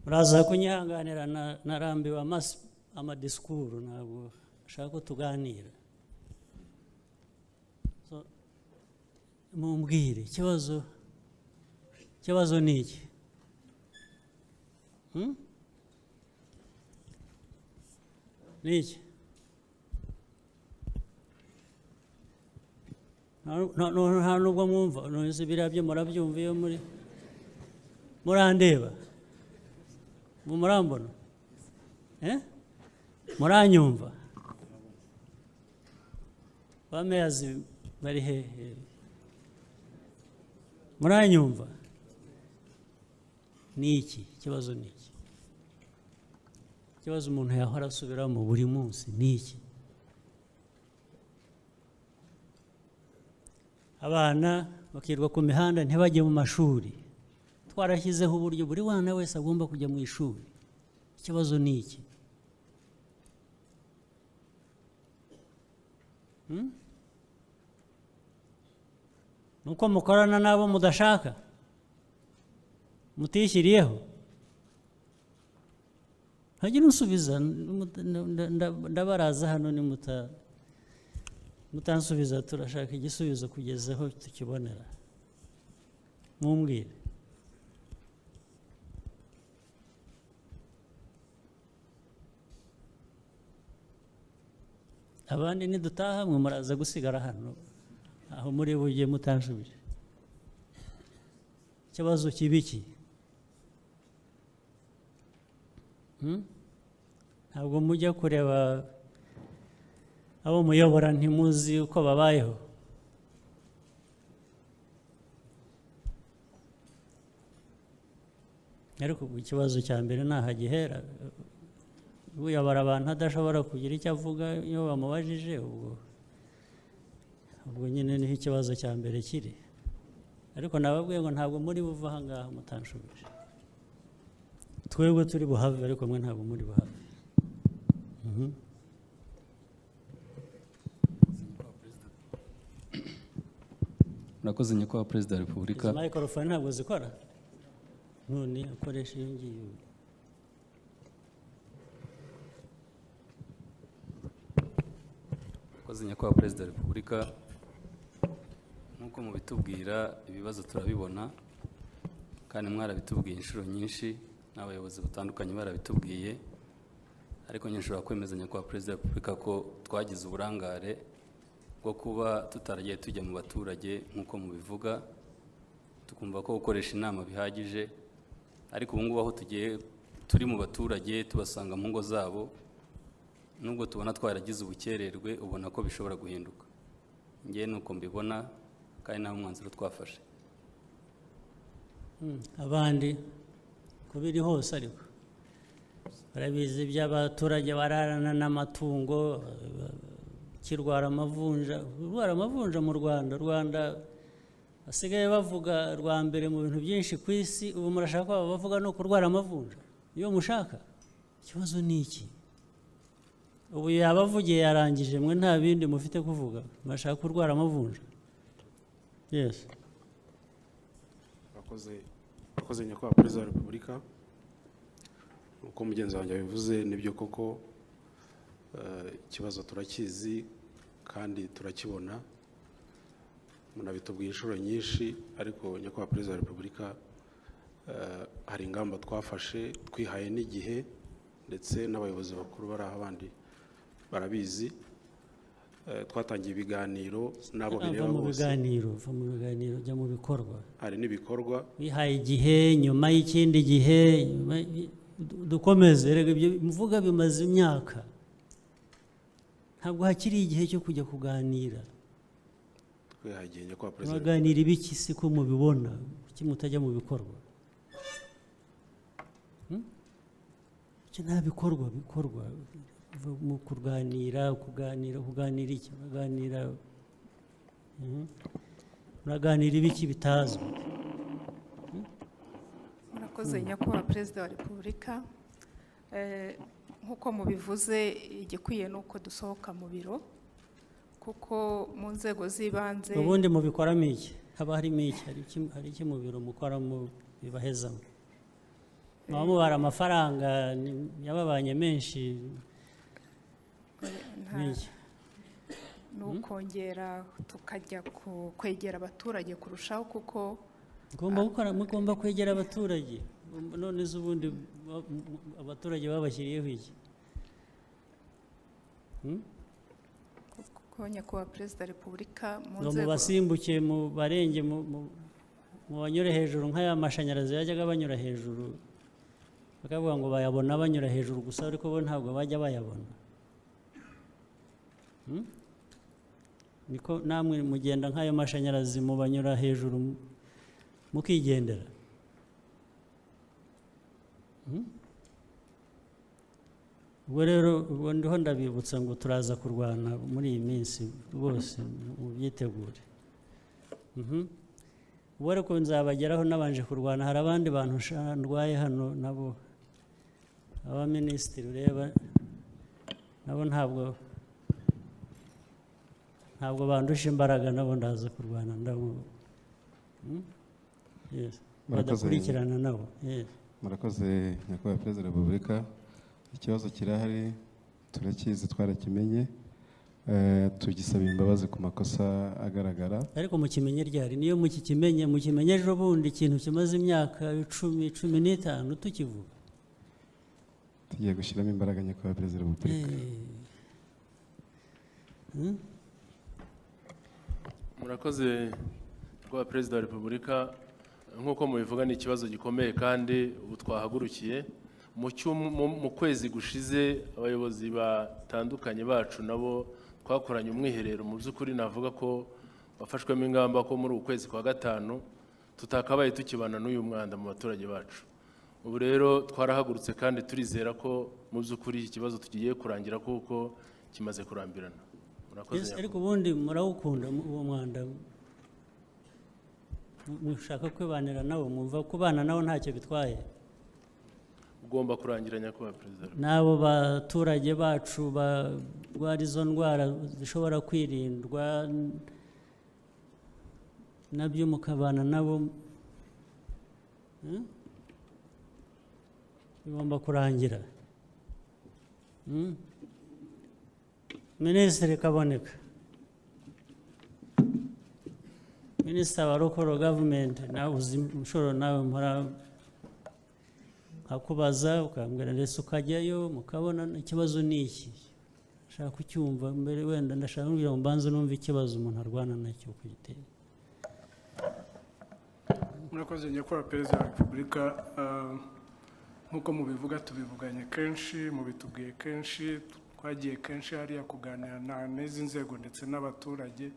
muraza kunyihanganira narambiwe amadisikuru ntabwo nshaka ko tuganira mumbwire ikibazo ni iki ni iki nta nubwo mwumva ntuzi biriya byo murabyumva iyo murandeba murambona muranyumva bameyazi bari hehe muranyumva ni iki ikibazo ni iki ikibazo umuntu yahora asubiramo buri munsi ni iki abana bakirwa ku mihanda ntibajye mu mashuri twarashyizeho uburyo buri mwana wese agomba kujya mu ishuri ikibazo ni iki nuko mukorana n'abo mudashaka mutishyiriyeho ntagire unsubiza ndabaraza hano ni mutansubiza turashaka igisubizo kugeza aho tukibonera mumbwire abandi nidutaha mwe muraza gusigara hano aho muri bujye mutanshubije ikibazo kibiki ntabwo mujya kureba abo muyobora ntimuzi uko babayeho ariko ikibazo cya mbere ntahagihera uyobora abantu adashobora kugira icyo avuga iyo bamubajije ubwo nyine niho ikibazo cya mbere kiri ariko nababwiye ngo ntabwo muri buva aha ngaha mutanshubije twebwe turi buhave ariko mwe ntabwo muri buhave murakoze nyakubahwa perezida wa repubulika izi microphone ntabwo zikora none akoresha iyo ngiyo murakoze nyakubahwa perezida wa repubulika nk'uko mubitubwira ibibazo turabibona kandi mwarabitubwiye inshuro nyinshi n'abayobozi batandukanye barabitubwiye ariko nshobora kwemeza nyakubahwa perezida wa repubulika ko twagize uburangare bwo kuba tutaragiye tujya mu baturage nk'uko mubivuga tukumva ko gukoresha inama bihagije ariko ubu ngubu aho tugiye turi mu baturage tubasanga mu ngo zabo nubwo tubona twaragize ubukererwe ubona ko bishobora guhinduka ngewe nuko mbibona kandi nawe umwanzuro twafashe abandi ko biri hose ariko barabizi by'abaturage bararana n'amatungo kirwara amavunja mu Rwanda basigaye bavuga rwa mbere mu bintu byinshi ku isi ubu murashaka ko bavuga no kurwara amavunja iyo mushaka ikibazo ni iki ubu yabavugiye yarangije mwe nta bindi mufite kuvuga murashaka kurwara amavunja yes Murakoze nyakubahwa perezida wa repubulika uko mugenzi wanjye yabivuze nibyo koko ikibazo turakizi kandi turakibona munabitubwiye inshuro nyinshi ariko nyakubahwa perezida wa repubulika hari ingamba twafashe twihaye n'igihe ndetse n'abayobozi bakuru bari aho abandi barabizi twatangiye ibiganiro n'abo bireba bose va mu biganiro jya mu bikorwa hari n'ibikorwa wihaye igihe nyuma y'ikindi gihe dukomeze rega ibyo mvuga bimaze imyaka ntabwo hakiri igihe cyo kujya kuganira twihagiye nyakubahwa perezida muraganira ibiki se ko mubibona kuki mutajya mu bikorwa icyo nta bikorwa mu kuganira iki muraganira ibiki bitazwi murakoze nyakubahwa perezida wa repubulika nk'uko mubivuze igikwiye ni uko dusohoka mu biro kuko mu nzego z'ibanze ubundi mubikoramo iki haba harimo iki hari iki mu biro mukoramo bibahezamo muba mubara amafaranga yababanye menshi ni ukongera tukajya kwegera abaturage kurushaho kuko mugomba kwegera abaturage none z'ubundi abaturage babashyiriyeho iki kuko nyakubahwa perezida wa repubulika mu ngo nzego mubasimbuke mu barenge mu banyure hejuru nk'aya mashanyarazi yajyaga banyura hejuru bakavuga ngo bayabona banyura hejuru gusa ariko bo ntabwo bajya bayabona niko namwe mugenda nk'ayo mashanyarazi mubanyura hejuru mukigendera ubwo rero ndiho ndabibutsa ngo turaza kurwana muri iyi minsi rwose mubyitegure ubwo ariko nzabageraho nabanje kurwana hari abandi bantu ndwaye hano nabo abaminisitiri ureba nabo ntabwo bandusha imbaraga nabo ndaza kurwana badakurikirana nabo murakoze nyakubahwa perezida wa repubulika ikibazo kirahari turakizi twarakimenye tugisaba imbabazi ku makosa agaragara ariko mukimenye ryari niyo mukimenye ejo bundi ikintu kimaze imyaka 10-15 tukivuga tugiye gushyiramo imbaraga nyakubahwa perezida wa repubulika murakoze nyakubahwa perezida wa repubulika nk'uko mubivuga ni ikibazo gikomeye kandi ubu twahagurukiye mu kwezi gushize abayobozi batandukanye bacu nabo twakoranye umwiherero mu by'ukuri navuga ko wafashwemo ingamba ko muri uku kwezi kwa gatanu tutakabaye tukibana n'uyu mwanda mu baturage bacu ubu rero twarahagurutse kandi turizera ko mu by'ukuri iki kibazo tugiye kurangira kuko kimaze kurambirana murakoze ariko ubundi murawukunda uwo mwanda mushaka kwibanira nawo mwumva kubana nawo ntacyo bitwaye ugomba kurangira nyakubahwa perezida n'abo baturage bacu barwara izo ndwara zishobora kwirindwa nabyo mukabana nabo bigomba kurangira minisitiri kaboneka minisitiri wa local government nawe uzi inshuro nawe mpora nkakubaza ukambwira ndetse ukajyayo mukabona ikibazo ni iki nshaka kucyumva mbere wenda ndashaka kugira ngo mbanze numve ikibazo umuntu arwana nacyo kugitera murakoze nyakubahwa perezida wa repubulika nk'uko mubivuga tubivuganye kenshi mubitubwiye kenshi twagiye kenshi hariya kuganira n'izi nzego ndetse n'abaturage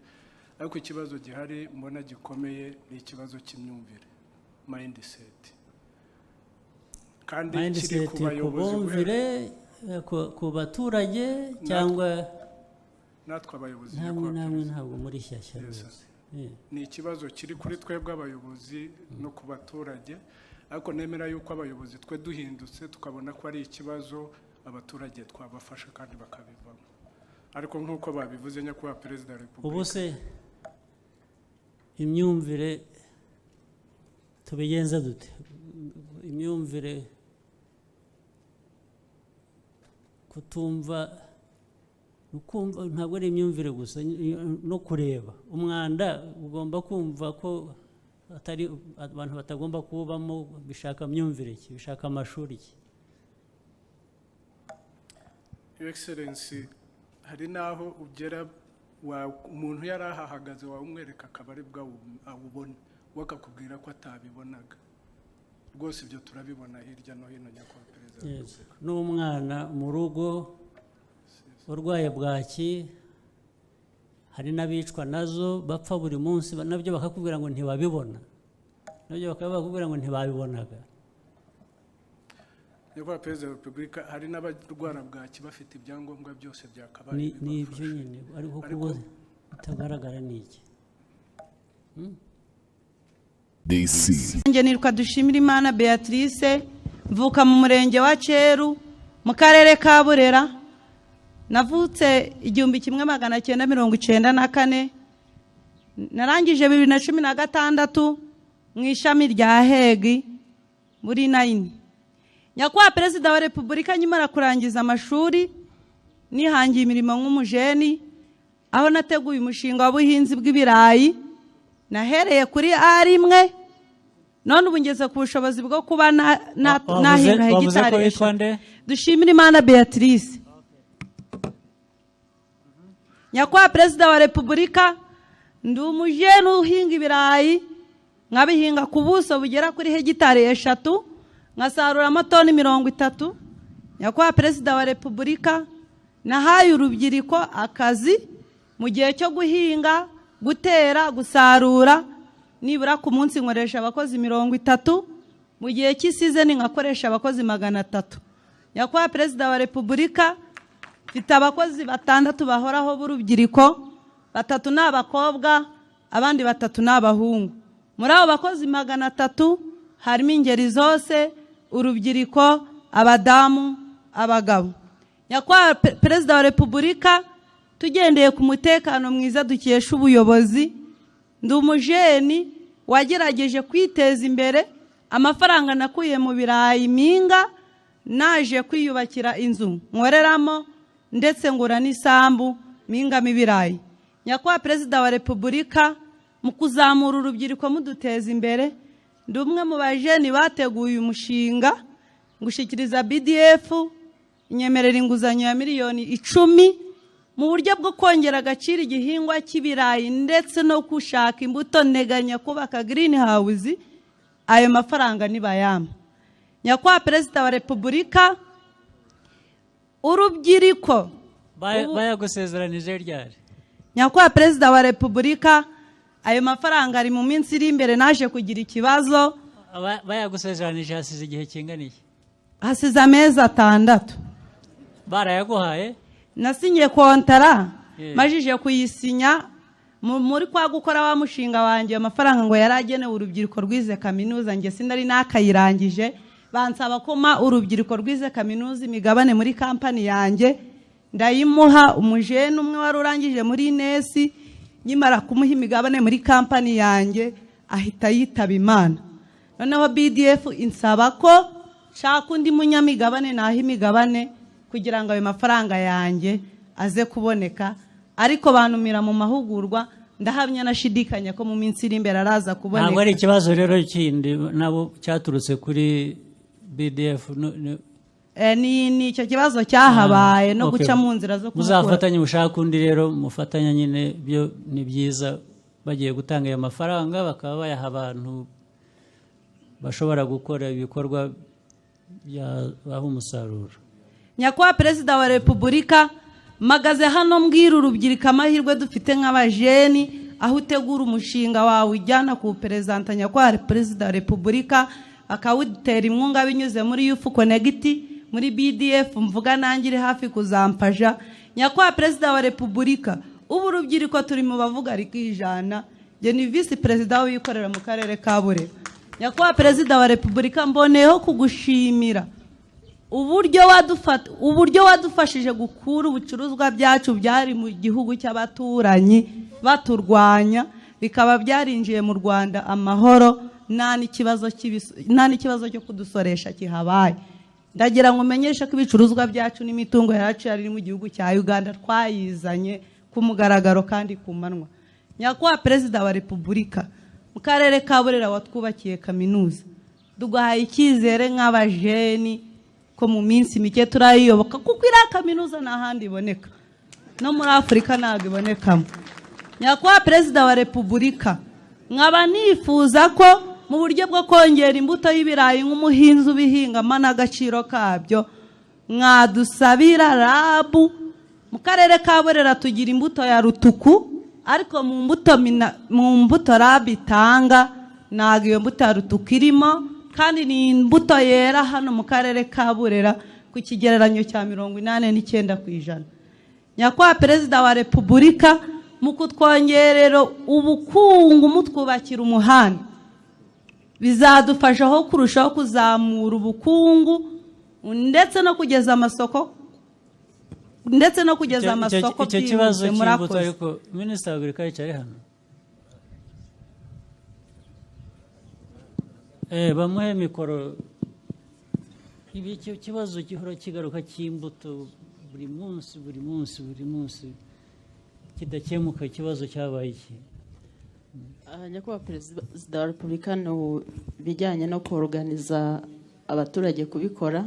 ariko ikibazo gihari mbona gikomeye ni ikibazo cy'imyumvire mindset kandi kiri ku bayobozi ku baturage cyangwa natwe abayobozi namwe ntabwo muri shyashya ni ikibazo kiri kuri twebwe abayobozi no ku baturage ariko nemera yuko abayobozi twe duhindutse tukabona ko ari ikibazo abaturage twabafasha kandi bakabivamo ariko nk'uko babivuze nyakubahwa perezida wa repubulika ubu se imyumvire tubigenza dute imyumvire kutumva ntabwo ari imyumvire gusa no kureba umwanda ugomba kumva ko atari abantu batagomba kuwubamo bishaka myumvire ki bishaka amashuri ki Your Excellency hari naho ugera umuntu yari ahahagaze wawumwereka akaba ari bwo awubona we akakubwira ko atabibonaga rwose ibyo turabibona hirya no hino nyakubahwa perezida. Yes. N'umwana mu rugo urwaye bwaki, hari n'abicwa nazo bapfa buri munsi, nabyo bakakubwira ngo ntibabibona, nabyo bakakubwira ngo ntibabibonaga. Nyakubahwa perezida wa repubulika, hari n'abarwara bwaki bafite ibyangombwa byose byakabaye. Ni ibyo nyine, ariko kuba bitagaragara ni iki? Njye nitwa Dushimirimana Beatrice, mvuka mu murenge wa Ceru mu karere ka Burera. Navutse 1994, narangije 2016 mu ishami rya Hegi muri 9. Nyakubahwa perezida wa repubulika, nyimara kurangiza amashuri nihangiye imirimo nk'umujeni, aho nateguye umushinga w'ubuhinzi bw'ibirayi. Nahereye kuri A1, none ubu ngeze ku bushobozi bwo kuba nahinga hegitari. Dushimirimana Beatrice. Nyakubahwa perezida wa repubulika, ndi umujeni uhinga ibirayi, nkabihinga ku buso bugera kuri hegitari 3, nkasarura amatoni 30. Nyakubahwa perezida wa repubulika, nahaye urubyiruko akazi mu gihe cyo guhinga, gutera, gusarura. Nibura ku munsi nkoresha abakozi 30, mu gihe cy'isizeni ngakoresha abakozi 300. Nyakubahwa perezida wa repubulika, mfite abakozi 6 bahoraho b'urubyiruko, 3 ni abakobwa, abandi 3 ni abahungu. Muri abo bakozi 300 harimo ingeri zose, urubyiruko, abadamu, abagabo. Nyakubahwa perezida wa repubulika, tugendeye ku mutekano mwiza dukesha ubuyobozi, ndi umujeni wagerageje kwiteza imbere. Amafaranga nakuye mu birayi minga, naje kwiyubakira inzu nkoreramo, ndetse ngura n'isambu mingamo ibirayi. Nyakubahwa perezida wa repubulika, mu kuzamura urubyiruko muduteza imbere, ndi umwe mu bajeni bateguye umushinga ngushikiriza BDF inyemerera inguzanyo ya miliyoni 10 mu buryo bwo kongera agaciro igihingwa cy'ibirayi ndetse no gushaka imbuto nteganya kubaka greenhouse. Ayo mafaranga nibayama. Nyakubahwa perezida wa repubulika, urubyiruko bayagusezeranije ryari? Nyakubahwa perezida wa repubulika, ayo mafaranga ari mu minsi iri imbere naje kugira ikibazo. Bayagusezeranije hasize igihe kingana iki? Hasize amezi 6. Barayaguhaye? Nasinye kontara, majije kuyisinya muri kwa gukora wa mushinga wanjye. Amafaranga ngo yaragenewe urubyiruko rwize kaminuza, nge sindari nakayirangije. Bansaba koma urubyiruko rwize kaminuza imigabane muri kampani yanjye, ndayimuha. Umujeni umwe wari urangije muri Nesi, nyimara kumuha imigabane muri kampani yanjye ahita yitaba Imana. Noneho BDF insaba ko shaka undi munyamigabane naho imigabane kugira ngo ayo mafaranga yanjye aze kuboneka, ariko bantumira mu mahugurwa. Ndahamya nashidikanya ko mu minsi iri imbere araza kuboneka. Ntabwo ari ikibazo rero kindi nabo cyaturutse kuri BDF? Ni icyo kibazo cyahabaye no guca mu nzira zo kumukura. Muzafatanye mushaka undi rero, mufatanya nyine, byo ni byiza. Bagiye gutanga ayo mafaranga bakaba bayaha abantu bashobora gukora ibikorwa byabaha umusaruro. Nyakubahwa perezida wa repubulika, magaze hano mbwira urubyiruko amahirwe dufite nk'abajeni, aho utegura umushinga wawe ujyana ku perezida nyakubahwa perezida wa repubulika, akawutera inkunga binyuze muri Youth Connect, muri BDF mvuga nanjye iri hafi kuzampaja. Nyakubahwa perezida wa repubulika, ubu urubyiruko turi mu bavuga rikijana. Je ni vice perezida w'ikorera mu karere ka Burera. Nyakubahwa perezida wa repubulika, mboneyeho kugushimira uburyo wadufashije gukura ubucuruzwa byacu byari mu gihugu cy'abaturanyi baturwanya, bikaba byarinjiye mu Rwanda amahoro, nta n'ikibazo cyo kudusoresha kihabaye. Ndagira ngo umenyeshe ko ibicuruzwa byacu n'imitungo yacu yari mu gihugu cya Uganda twayizanye ku mugaragaro kandi ku manwa. Nyakubahwa perezida wa repubulika, mu karere ka Burera watwubakiye kaminuza, dugahaye icyizere nk'abajeni ko mu minsi mike turayiyoboka, kuko iriya kaminuza nta handi iboneka, no muri Afurika ntabwo ibonekamo. Nyakubahwa perezida wa repubulika, nkaba nifuza ko mu buryo bwo kongera imbuto y'ibirayi nk'umuhinzi ubihingamo n'agaciro kabyo mwadusabira rabu mu karere ka Burera tugira imbuto ya rutuku ariko mu mbuto rabu itanga ntabwo iyo mbuto ya rutuku irimo kandi ni imbuto yera hano mu karere ka Burera ku kigereranyo cya 89%. Nyakubahwa Perezida wa Repubulika mu kutwongerera ubukungu mutwubakira umuhanda bizadufasha aho kurushaho kuzamura ubukungu ndetse no kugeza amasoko icyo kibazo cy'imbuto ariko Minisitiri wa Agriculture ari hano bamuhe mikoro icyo kibazo gihora kigaruka cy'imbuto buri munsi kidakemuka ikibazo cyabaye iki Nyakubahwa Perezida wa Repubulika no bijyanye no kuorganiza abaturage kubikora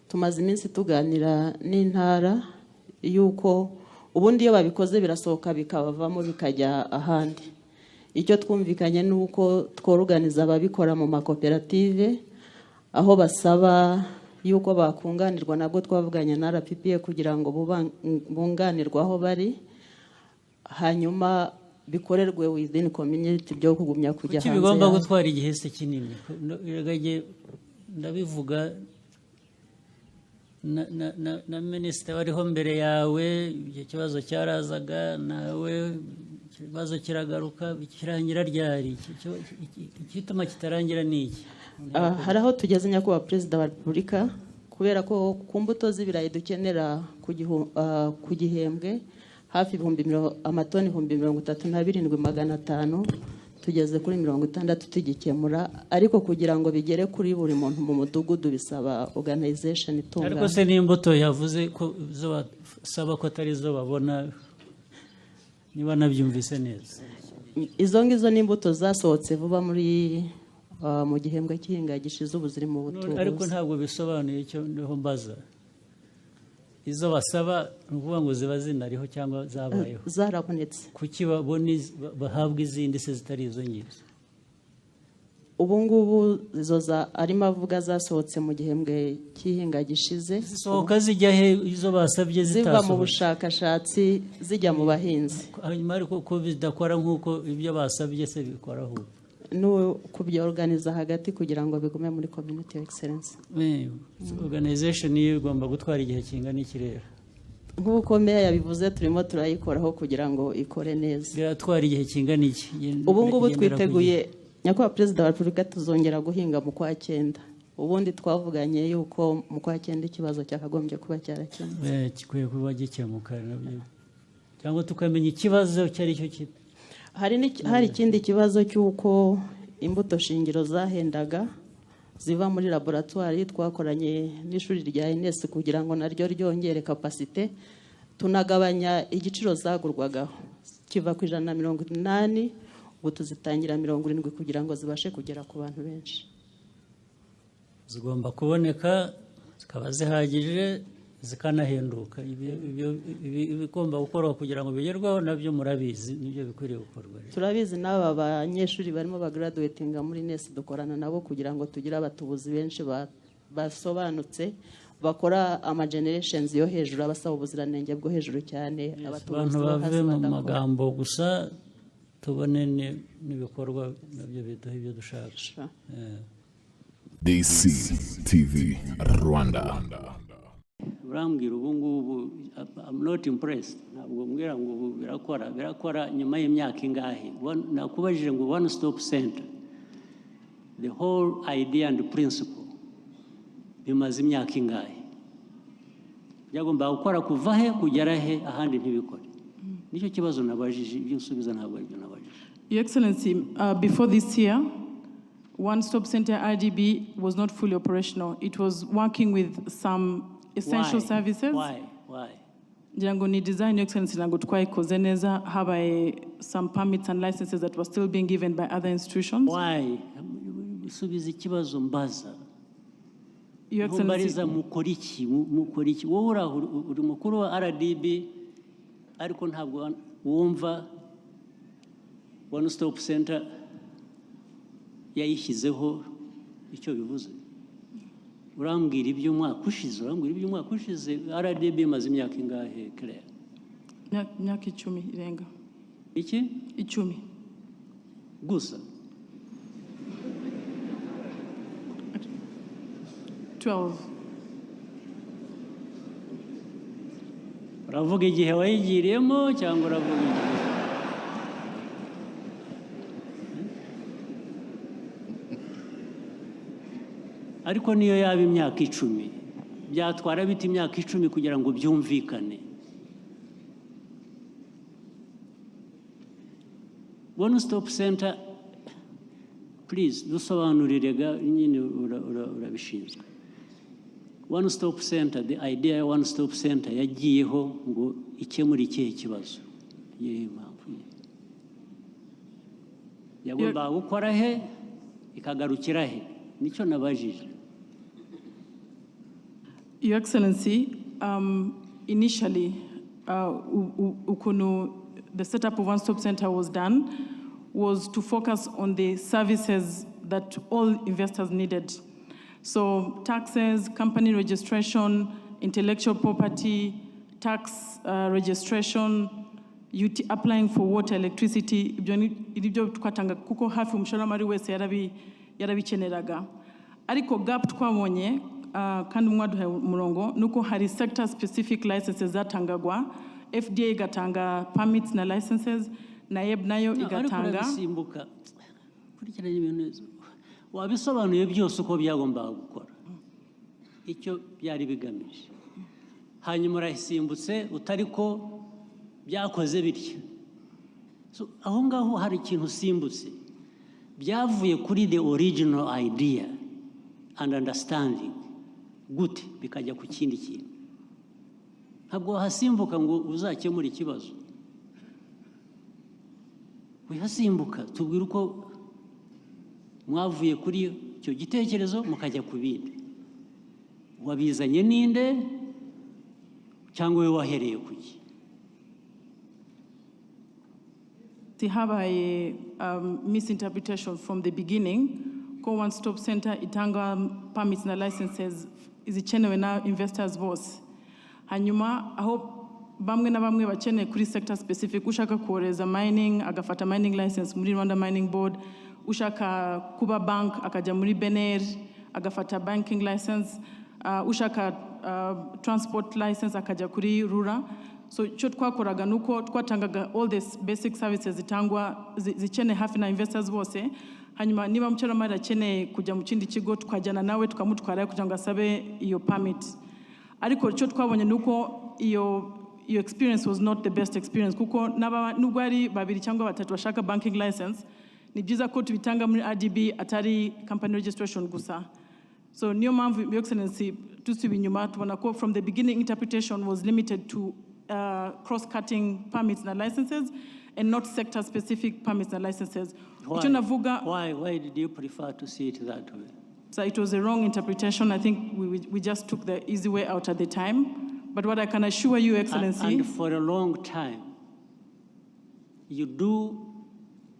tumaze iminsi tuganira n'intara yuko ubundi iyo babikoze birasohoka bikabavamo bikajya ahandi icyo twumvikanye nuko tworganiza ababikora mu makoperative aho basaba yuko bakunganirwa nabwo twavuganye na RPPA kugira ngo bunganirwe aho bari hanyuma bikorerwe within community byo kugumya kujya hanze bigomba gutwara igihe se kinini ndabivuga na minisitiri wariho mbere yawe icyo kibazo cyarazaga nawe ikibazo kiragaruka kirangira ryari igituma kitarangira ni iki hari aho tugeze Nyakubahwa Perezida wa Repubulika kubera ko ku mbuto z'ibirayi dukenera ku gihembwe hafi amatoni 37,500 tugeze kuri 60 tugikemura ariko kugira ngo bigere kuri buri muntu mu mudugudu bisaba organization itunga ariko se n'imbuto yavuze ko zo basaba ko atari zo babona niba nabyumvise neza izo ngizo n'imbuto zasohotse vuba muri mu gihembwe cy'ihinga gishize ubuziri mu butubuzi ariko ntabwo bisobanuye icyo niho mbaza izo basaba nukuvuga ngo ziba zinariho cyangwa zabayeho zarabonetse kuki babone bahabwa izindi se zitari izo ngizo ubu ngubu izo arimo avuga zasohotse mu gihembwe cy'ihinga gishize zisohoka zijya he izo basabye zitasohoka ziva mu bushakashatsi zijya mu bahinzi hanyuma ariko ko bidakora nk'uko ibyo basabye se bikora ahubwo no kubyorganiza hagati kugira ngo bigume muri community excellence organization iyo igomba gutwara igihe kingana iki rero nk'uko meya yabivuze turimo turayikoraho kugira ngo ikore neza biratwara igihe kingana iki ubu ngubu twiteguye Nyakubahwa Perezida wa Repubulika tuzongera guhinga mu kwa 9 ubundi twavuganye yuko mu kwa 9 ikibazo cyakagombye kuba cyarakemutse kikwiye kuba gikemuka cyangwa tukamenya ikibazo cyari cyo hari ikindi kibazo cy'uko imbuto shingiro zahendaga ziva muri laboratoire twakoranye n'ishuri rya INS kugira ngo naryo ryongere capacité tunagabanya igiciro zagurwagaho kiva ku 180 ubu tuzitangira 70 kugira ngo zibashe kugera ku bantu benshi zigomba kuboneka zikaba zihagije zikanahenduka ibigomba gukorwa kugira ngo bigerweho nabyo murabizi nibyo bikwiriye gukorwa turabizi n'aba banyeshuri barimo bagraduatinga muri NES dukorana nabo kugira ngo tugire abatubuzi benshi basobanutse bakora ama generations yo hejuru abasaba ubuziranenge bwo hejuru cyane abantu bave mu magambo gusa tubone n'ibikorwa nabyo biduha ibyo dushaka DCTV Rwanda urambwira ubu ngubu I'm not impressed ntabwo mbwira ngo ubu birakora nyuma y'imyaka ingahe nakubajije ngo one stop center the whole idea and principle bimaze imyaka ingahe byagomba gukora kuva he kugera he ahandi ntibikore nicyo kibazo nabajije ibyo nsubiza ntabwo ari byo nabajije Your Excellency, before this year One Stop Center RDB was not fully operational. It was working with some essential services. Why? Jango ni design, Your Excellency, nango twayikoze neza habaye some permits and licenses that were still being given by other institutions. Why? Subiza ikibazo mbaza. Your Excellency, mukora iki wowe uri mukuru wa RDB ariko ntabwo wumva One Stop Center yayishyizeho icyo bivuze. Urambwira iby'umwaka ushize, RDB imaze imyaka ingahe Claire? Imyaka 10 irenga. Iki? 10. Gusa? 12. Uravuga igihe wayigiriyemo cyangwa uravuga igihe? Ariko niyo yaba imyaka 10 byatwara bita imyaka 10 kugira ngo byumvikane. One Stop Center, please dusobanurire nyine urabishinzwe. One Stop Center, the idea ya One Stop Center yagiyeho ngo ikemure ikihe kibazo. Yagomba gukora he ikagarukira he? Nicyo nabajije. Your Excellency, initially, the setup of One Stop Center was done was to focus on the services that all investors needed. So taxes, company registration, intellectual property, tax registration, applying for water, electricity, ibyo twatanga kuko hafi umushoramari wese yarabikeneraga. Ariko gap twabonye kandi mwaduhaye umurongo nuko hari sector specific licenses zatangagwa, FDA igatanga permits na licenses, NAEB nayo igatanga. Simbuka kurikiranye ibintu wabisobanuye byose uko byagombaga gukora icyo byari bigamije, hanyuma urahisimbutse utari ko byakoze bityo. So aho ngaho hari ikintu usimbutse byavuye kuri the original idea and understanding gute bikajya ku kindi kintu. Ntabwo hasimbuka ngo uzakemura ikibazo, wihasimbuka tubwira uko mwavuye kuri icyo gitekerezo mukajya ku bindi. Wabizanye ninde cyangwa we wahereye kuki? Habaye misinterpretation from the beginning ko One Stop Center itanga permits na licenses izichenewe na investors bose. Hanyuma aho bamwe na bamwe bakeneye kuri sector specific, ushaka kuoreza mining agafata mining license muri Rwanda Mining Board, ushaka kuba bank akajya muri BNR agafata banking license, ushaka transport license akajya kuri RURA. So icyo twakoraga nuko twatangaga all these basic services zitangwa zikeneye hafi na investors bose. Hanyuma niba umucaramari akeneye kujya mu kindi kigo twajyana nawe tukamutwara kugira ngo asabe iyo permit. Ariko icyo twabonye nuko iyo experience was not the best experience kuko nubwo ari babiri cyangwa batatu bashaka banking license, ni byiza ko tubitanga muri RDB atari company registration gusa. So niyo mpamvu Your Excellency tusubiye inyuma tubona ko from the beginning interpretation was limited to cross-cutting permits and licenses and not sector-specific permits and licenses. Why did you prefer to see it that way? So it was a wrong interpretation. I think we just took the easy way out at the time. But what I can assure you, Excellency... And for a long time, you do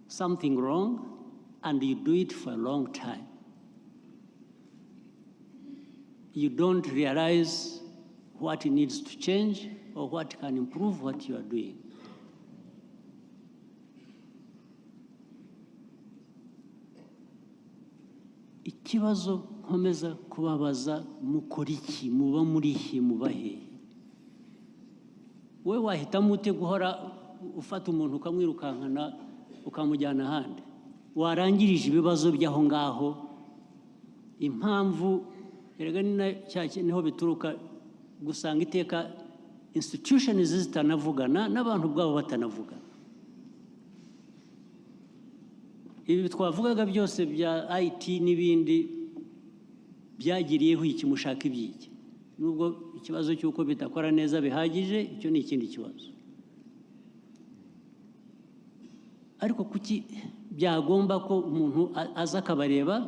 something wrong and you do it for a long time. You don't realize what needs to change or what can improve what you are doing. Ikibazo nkomeza kubabaza mukora iki, muba muri he, muba hehe? We wahitamo ute guhora ufata umuntu ukamwirukankana ukamujyana ahandi? Warangirije ibibazo by'aho ngaho. Impamvu erega niho bituruka gusanga iteka institutions zitanavugana n'abantu bwabo batanavuga. Ibi twavugaga byose bya IT n'ibindi byagiriyeho iki mushaka ibyiki. Nubwo ikibazo cy'uko bitakora neza bihagije, icyo ni ikindi kibazo. Ariko kuki byagomba ko umuntu aza akabareba